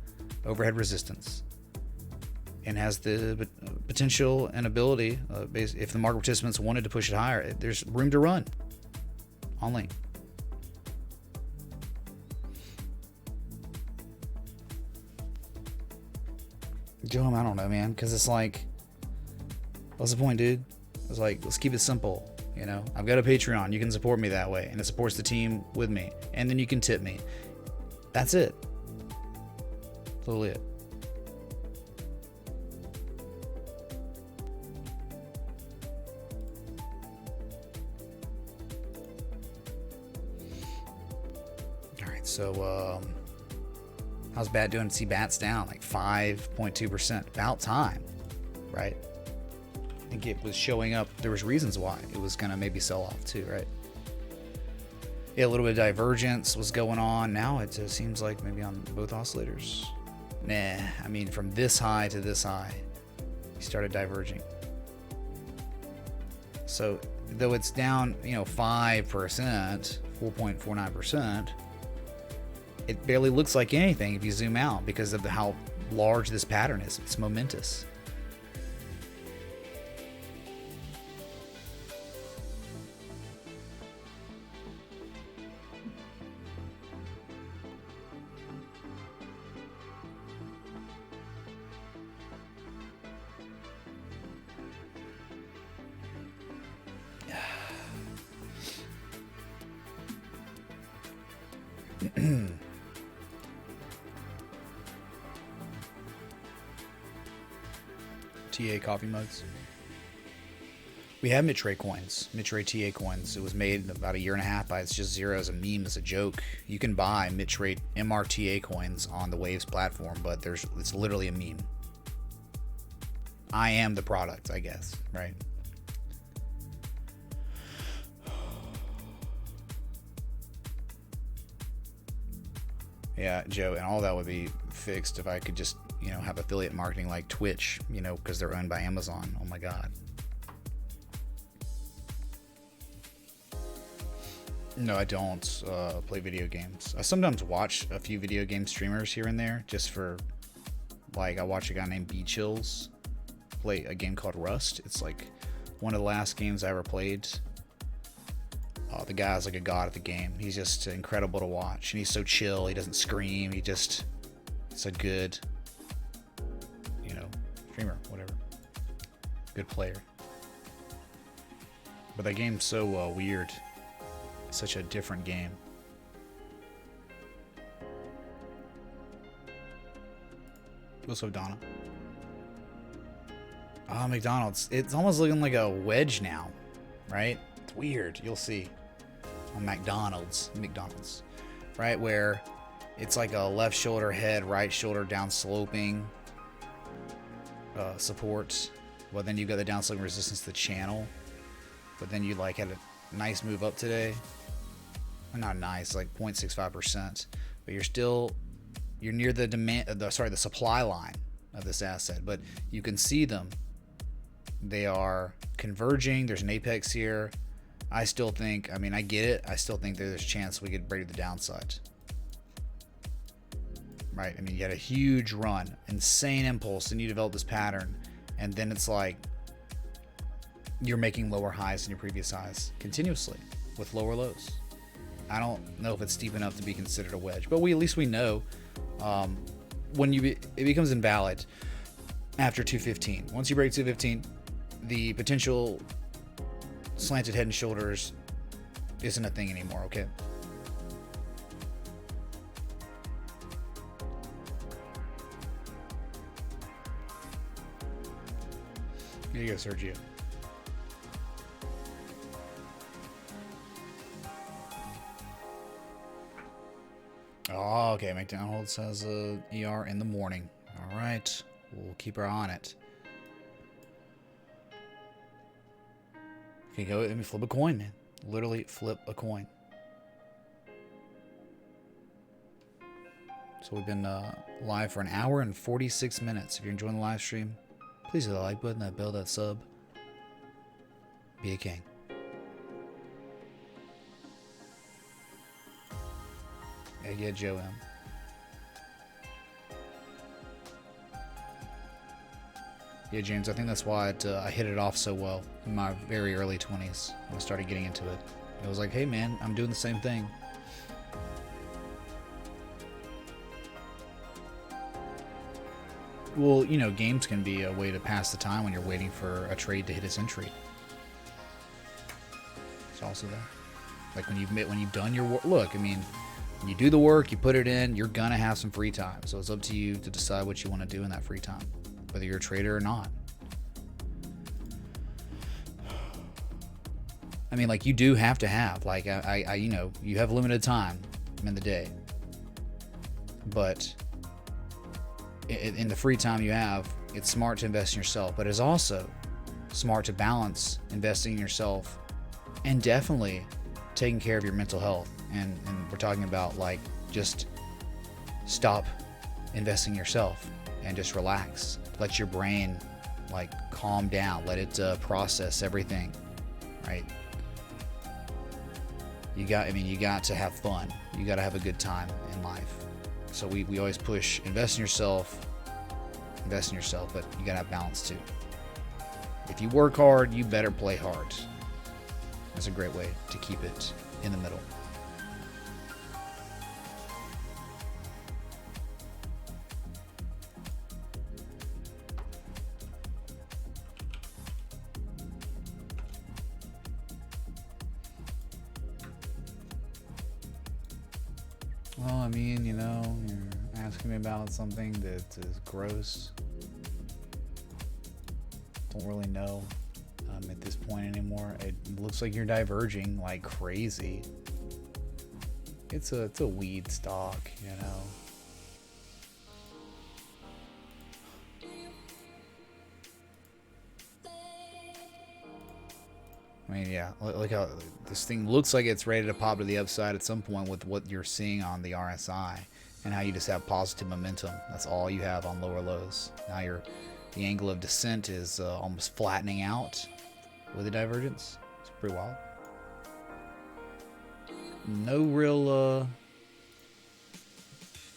overhead resistance, and has the potential and ability. If the market participants wanted to push it higher, there's room to run on link. Joe, I don't know, man, because it's like, what's the point, dude? It's like, let's keep it simple. You know, I've got a Patreon. You can support me that way, and it supports the team with me. And then you can tip me. That's it. That's literally it. All right, so how's BAT doing? See, BAT's down like 5.2%. About time, right? I think it was showing up. There was reasons why it was gonna maybe sell off too, right? Yeah, a little bit of divergence was going on. Now it just seems like maybe on both oscillators. Nah, I mean from this high to this high, he started diverging. So though it's down, 5%, 4.49%, it barely looks like anything if you zoom out because of how large this pattern is. It's momentous. TA coffee mugs. We have Mitray coins, Mitray TA coins. It was made about a year and a half by It's Just Zero as a meme, as a joke. You can buy Mitray MRTA coins on the Waves platform, but it's literally a meme. I am the product, I guess, right? Yeah, Joe, and all that would be fixed if I could just, have affiliate marketing like Twitch, because they're owned by Amazon. Oh my God. No, I don't play video games. I sometimes watch a few video game streamers here and there, just for, I watch a guy named B Chills play a game called Rust. It's like one of the last games I ever played. The guy's like a god at the game. He's just incredible to watch, and he's so chill. He doesn't scream. It's a good, streamer, whatever. Good player. But that game's so weird. Such a different game. What's up, Donna? Oh, McDonald's. It's almost looking like a wedge now, right? It's weird. You'll see on McDonald's, right? Where it's like a left shoulder head, right shoulder down sloping support. Well, then you got the down sloping resistance to the channel. But then you had a nice move up today. Well, not nice, like 0.65%. But you're near the the supply line of this asset. But you can see them. They are converging. There's an apex here. I still think, I get it. I still think there's a chance we could break the downside. Right? You had a huge run, insane impulse, and you develop this pattern. And then it's like you're making lower highs than your previous highs continuously with lower lows. I don't know if it's steep enough to be considered a wedge, but at least we know when it becomes invalid after 215. Once you break 215, the potential slanted head and shoulders isn't a thing anymore, okay? Here you go, Sergio. Oh, okay. McDonald's has a ER in the morning. All right. We'll keep our eye on it. Okay, go. Let me flip a coin, man. Literally flip a coin. So we've been live for an hour and 46 minutes. If you're enjoying the live stream, please hit the like button, that bell, that sub. Be a king. Yeah, Joe M. Yeah, James, I think that's why I hit it off so well in my very early 20s when I started getting into it. It was like, hey, man, I'm doing the same thing. Well, you know, games can be a way to pass the time when you're waiting for a trade to hit its entry. It's also there. Like when you've done your work. Look, I mean, when you do the work, you put it in, you're going to have some free time. So it's up to you to decide what you want to do in that free time, whether you're a trader or not. I mean, like, you do have to have, like, you know, you have limited time in the day. But in the free time you have, it's smart to invest in yourself. But it's also smart to balance investing in yourself and definitely taking care of your mental health. And we're talking about, like, just stop investing in yourself and just relax. Let your brain, like, calm down. Let it process everything, right? You got to have fun. You got to have a good time in life. So we always push invest in yourself, but you got to have balance too. If you work hard, you better play hard. That's a great way to keep it in the middle. Well, I mean, you know, you're asking me about something that is gross. Don't really know at this point anymore. It looks like you're diverging like crazy. It's a weed stock, you know. I mean, yeah, look how this thing looks like it's ready to pop to the upside at some point with what you're seeing on the RSI and how you just have positive momentum. That's all you have on lower lows. Now the angle of descent is almost flattening out with the divergence. It's pretty wild. No real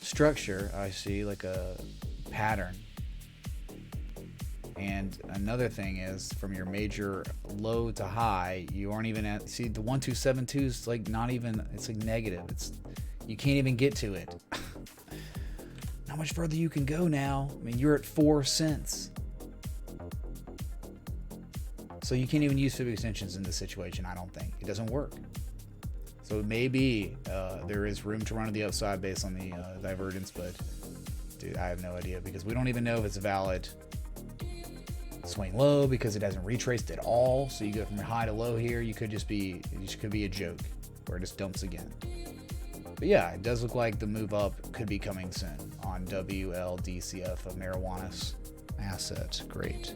structure, I see, like a pattern. And another thing is, from your major low to high, you aren't even at, see, the 1272 is like not even, it's like negative. You can't even get to it. Not much further you can go now. I mean, you're at 4 cents. So you can't even use fib extensions in this situation, I don't think. It doesn't work. So maybe there is room to run to the upside based on the divergence, but dude, I have no idea, because we don't even know if it's valid swing low because it hasn't retraced at all. So you go from high to low here, it could be a joke where it just dumps again. But yeah, it does look like the move up could be coming soon on WLDCF, of marijuana's asset. Great.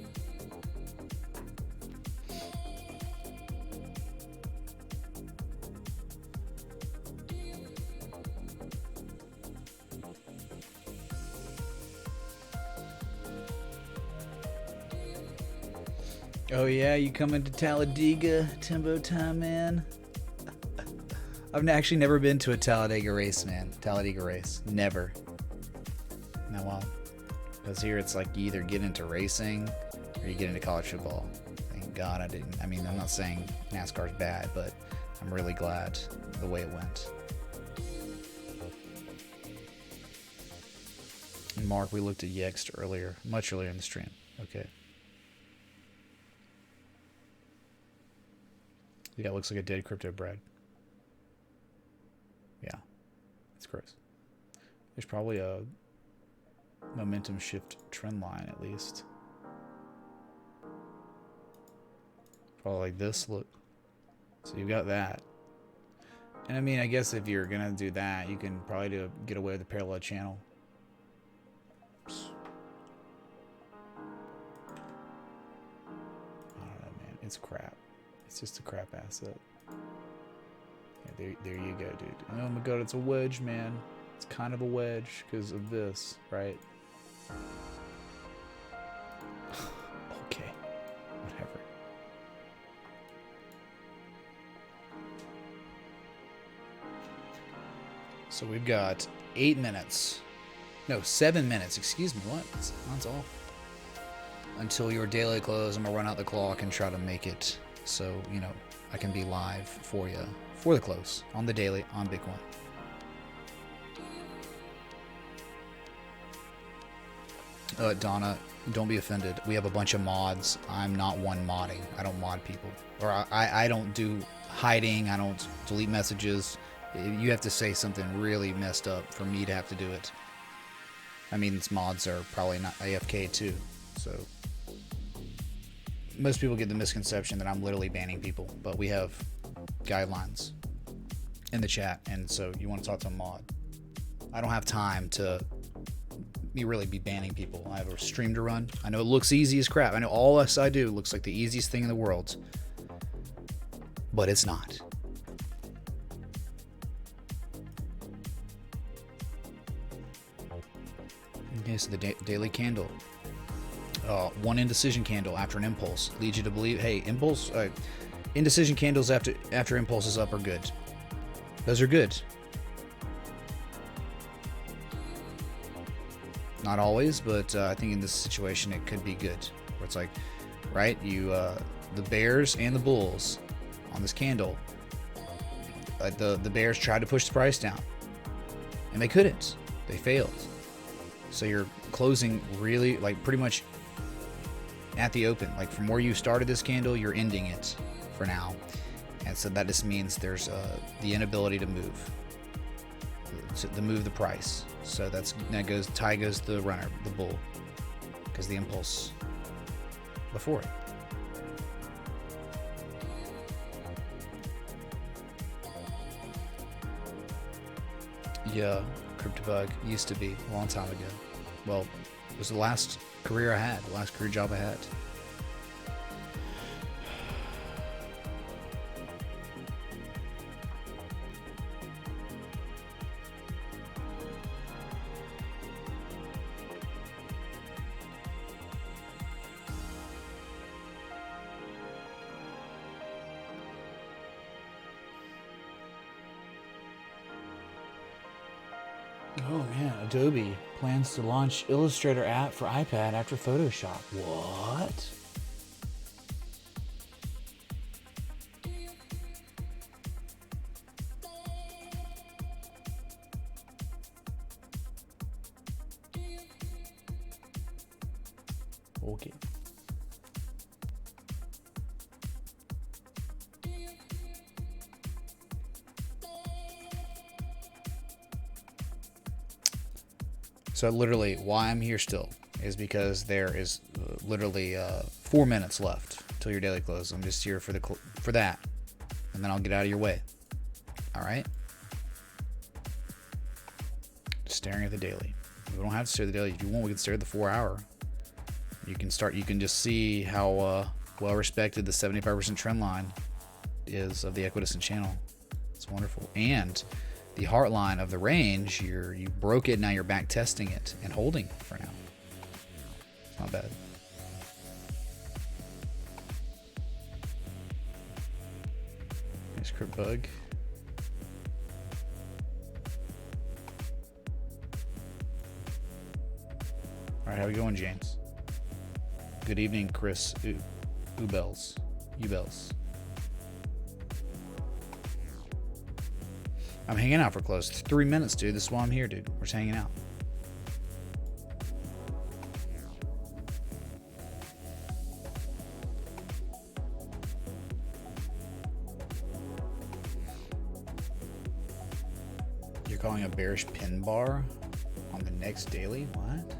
Oh yeah, you coming to Talladega, Timbo time, man? I've actually never been to a Talladega race, man. Talladega race. Never. No, well, because here it's like you either get into racing or you get into college football. Thank God I didn't. I mean, I'm not saying NASCAR's bad, but I'm really glad the way it went. And Mark, we looked at Yext earlier, much earlier in the stream. Okay. Yeah, it looks like a dead crypto, Brad. Christ. There's probably a momentum shift trend line at least. Probably like this, look. So you've got that. And I mean, I guess if you're gonna do that, you can probably get away with the parallel channel. Oops. I don't know, man. It's crap. It's just a crap asset. Yeah, there you go, dude. Oh my god, it's a wedge, man. It's kind of a wedge because of this, right? Okay, whatever. So we've got 8 minutes. No, 7 minutes. Excuse me. What? That's all. Until your daily close, I'm gonna run out the clock and try to make it so I can be live for you for the close on the daily on Bitcoin. Donna, don't be offended. We have a bunch of mods. I'm not one modding. I don't mod people, or I don't do hiding. I don't delete messages. You have to say something really messed up for me to have to do it. I mean, these mods are probably not AFK too, so most people get the misconception that I'm literally banning people, but we have guidelines in the chat, and so you want to talk to a mod. I don't have time to really be banning people. I have a stream to run. I know it looks easy as crap. I know all this I do looks like the easiest thing in the world, but it's not. Okay, so the daily candle. One indecision candle after an impulse leads you to believe, hey, impulse, indecision candles after impulse is up are good. Those are good. Not always, but I think in this situation it could be good. Where it's like, right, the bears and the bulls on this candle. The bears tried to push the price down, and they couldn't. They failed. So you're closing really, like, pretty much at the open. Like, from where you started this candle, you're ending it for now. And so that just means there's the inability to move. To move the price. So tie goes the runner, the bull, because the impulse before it. Yeah, CryptoBug used to be a long time ago. Well, it was the last career I had, the last career job I had. Oh man, Adobe plans to launch Illustrator app for iPad after Photoshop. What? Okay. So literally, why I'm here still is because there is literally 4 minutes left till your daily close. I'm just here for that, and then I'll get out of your way. All right. Just staring at the daily. We don't have to stare at the daily. If you want, we can stare at the 4 hour. You can start. You can just see how well respected the 75% trend line is of the equidistant channel. It's wonderful. And the heart line of the range, you broke it, now you're back testing it and holding for now. It's not bad. Nice crypt bug. Alright, how we going, James? Good evening, Chris Ubels. I'm hanging out for close to 3 minutes, dude. This is why I'm here, dude. We're just hanging out. You're calling a bearish pin bar on the next daily? What?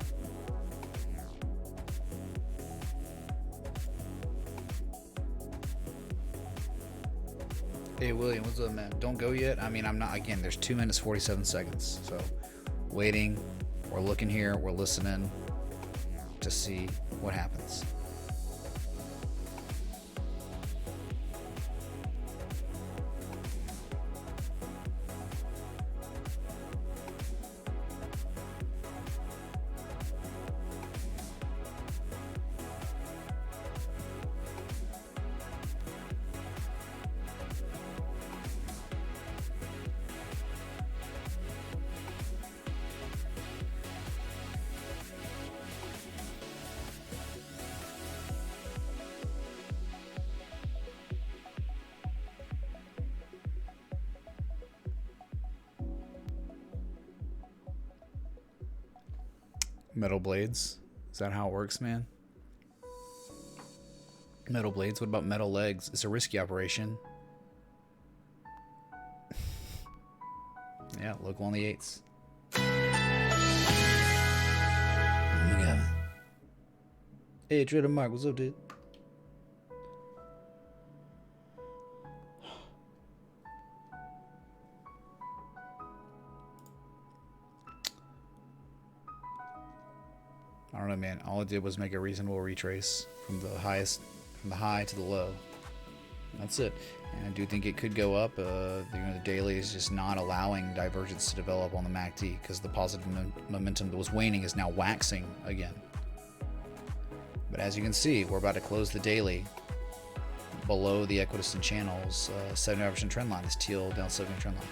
Hey William, what's up, man? Don't go yet. I mean, I'm not. Again, there's 2 minutes 47 seconds. So, waiting. We're looking here. We're listening to see what happens. Metal blades. Is that how it works, man? Metal blades. What about metal legs? It's a risky operation. Yeah, local on the 8s. Oh my god. Hey, Trader Mark, what's up, dude? I don't know, man. All it did was make a reasonable retrace from the high to the low. That's it. And I do think it could go up. The daily is just not allowing divergence to develop on the MACD because the positive momentum that was waning is now waxing again. But as you can see, we're about to close the daily below the equidistant channel's 75% trend line, this teal down sloping trend line.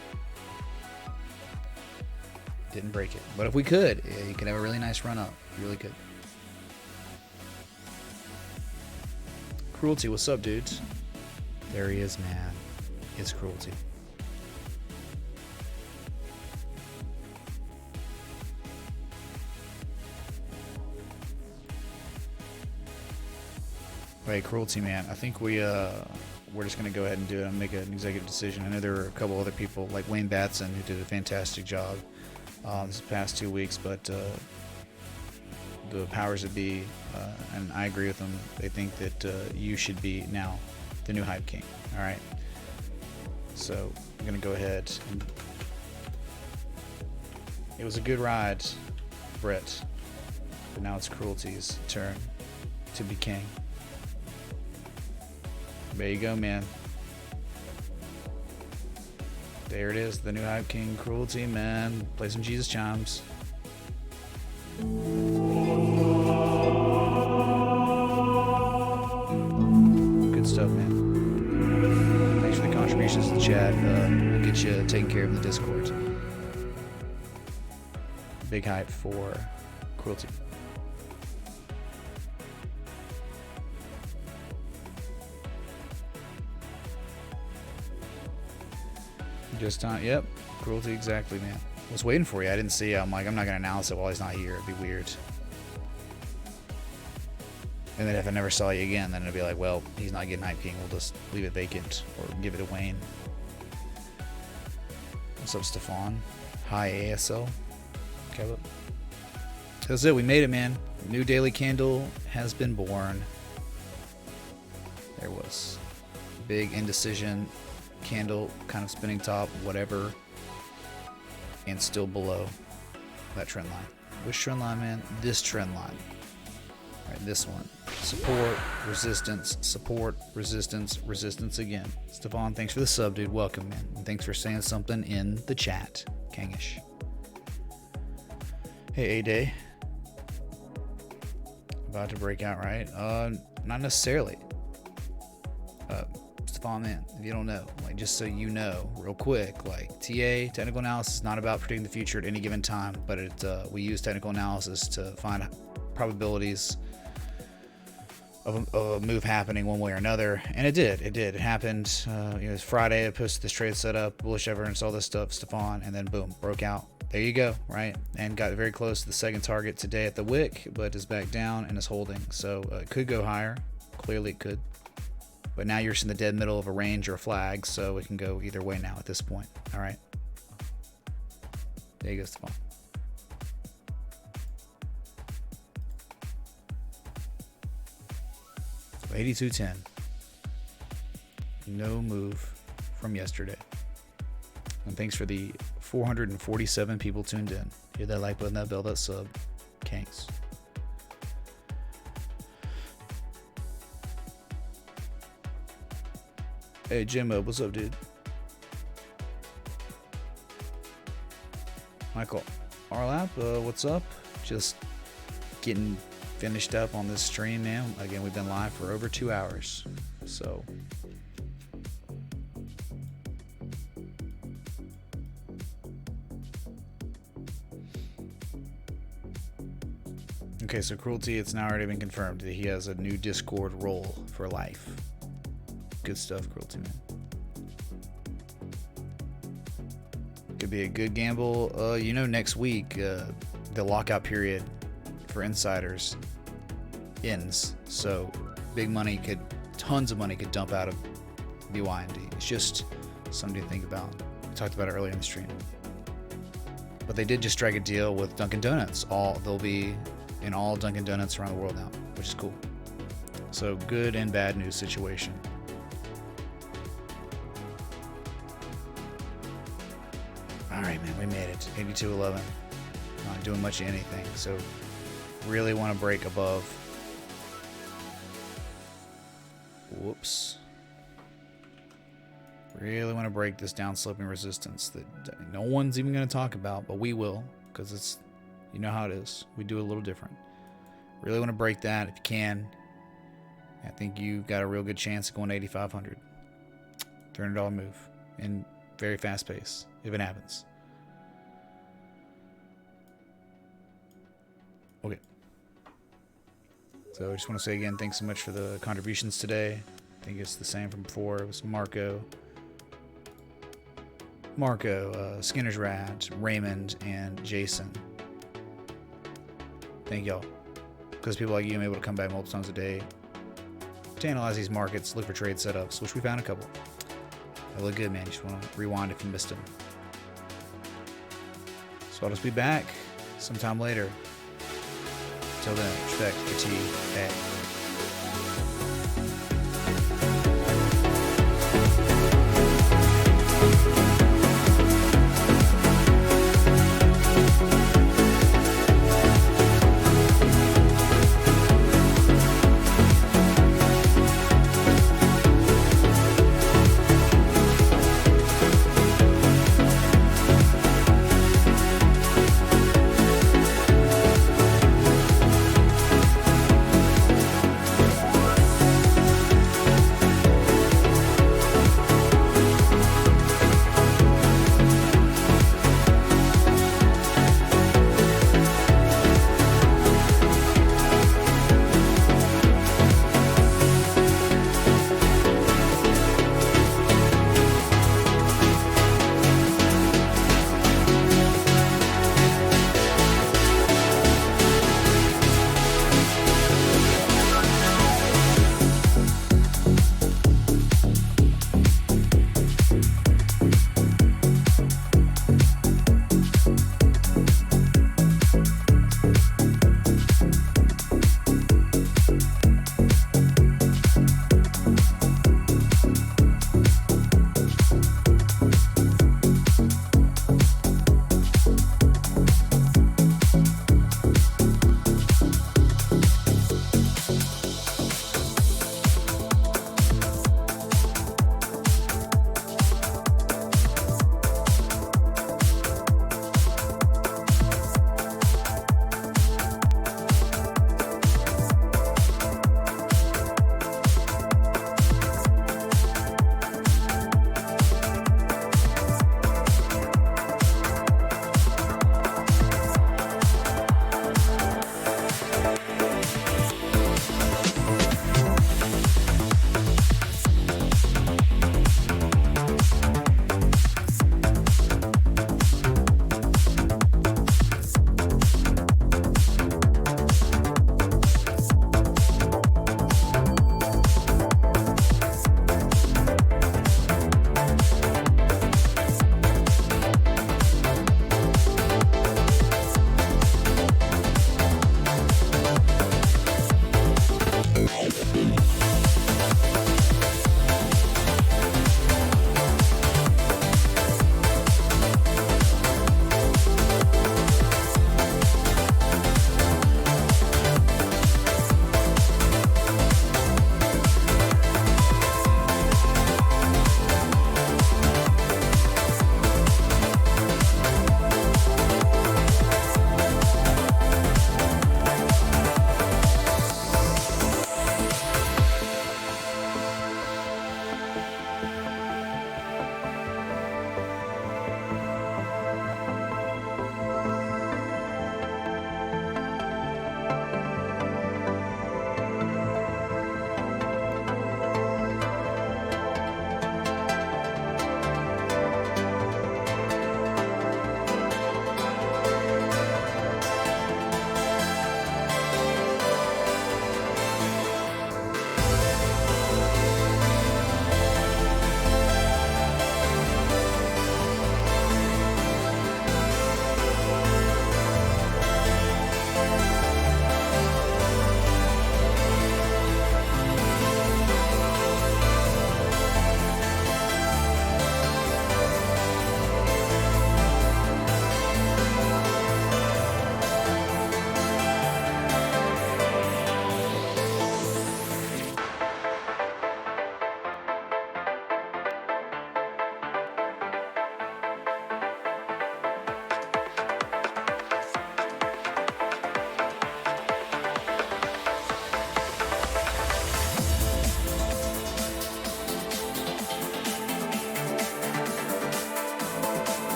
Didn't break it. But if we could, you could have a really nice run up. You really could. Cruelty, what's up, dudes? There he is, man. It's Cruelty. Hey, Cruelty, man. I think we're just gonna go ahead and do it and make an executive decision. I know there were a couple other people like Wayne Batson who did a fantastic job this past 2 weeks, but the powers that be, and I agree with them, they think that you should be now the new hype king. All right, so I'm gonna go ahead and it was a good ride, Brett, but now it's Cruelty's turn to be king. There you go, man. There it is, the new hype king, Cruelty, man. Play some Jesus chimes. Good stuff, man. Thanks for the contributions to the chat. We'll get you taken care of in the Discord. Big hype for Cruelty. Just on, yep, Cruelty, exactly, man. I was waiting for you. I didn't see it. I'm like, I'm not gonna announce it while he's not here. It'd be weird. And then if I never saw you again, then it'd be like, well, he's not getting hype king. We'll just leave it vacant or give it to Wayne. What's up, Stefan? Hi, ASL. Okay, that's it. We made it, man. New daily candle has been born. There was big indecision candle, kind of spinning top, whatever, and still below that trend line. Which trend line, man? This trend line. All right, this one. Support, resistance, support, resistance, resistance again. Stefan, thanks for the sub, dude. Welcome, man. And thanks for saying something in the chat. Kangish. Hey, A-Day. About to break out, right? Not necessarily. Stefan, man, if you don't know, like, just so you know, real quick, like, TA, technical analysis, is not about predicting the future at any given time, but we use technical analysis to find probabilities of a move happening one way or another, and it did. It happened. It was Friday. I posted this trade setup, bullish evidence, all this stuff, Stefan, and then boom, broke out. There you go, right? And got very close to the second target today at the wick, but is back down and is holding. So it could go higher. Clearly, it could. But now you're just in the dead middle of a range or a flag, so it can go either way now at this point. All right. There you go, Stephon. So 82.10. No move from yesterday. And thanks for the 447 people tuned in. Hit that like button, that bell, that sub. Kanks. Hey, Jimbo, what's up, dude? Michael Arlap, what's up? Just getting finished up on this stream, man. Again, we've been live for over 2 hours. So... Okay, so Cruelty, it's now already been confirmed that he has a new Discord role for life. Good stuff, Cruelty, man. Could be a good gamble. Next week, the lockout period for insiders ends. So tons of money could dump out of BYND. It's just something to think about. We talked about it earlier in the stream. But they did just strike a deal with Dunkin' Donuts. They'll be in all Dunkin' Donuts around the world now, which is cool. So good and bad news situation. All right, man, we made it. 82.11. Not doing much of anything. So really want to break above. Whoops. Really want to break this downsloping resistance that no one's even going to talk about, but we will, because it's, you know how it is. We do it a little different. Really want to break that if you can. I think you got a real good chance of going to 8,500. $300 move in very fast pace if it happens. Okay. So I just want to say again, thanks so much for the contributions today. I think it's the same from before. It was Marco, Skinner's Rat, Raymond, and Jason. Thank y'all. Because people like you, I'm able to come back multiple times a day to analyze these markets, look for trade setups, which we found a couple. They look good, man. You just want to rewind if you missed them. So I'll just be back sometime later. Till then, respect, fatigue, hey.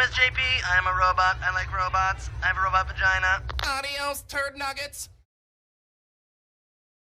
is JP. I am a robot. I like robots. I have a robot vagina. Adios, turd nuggets.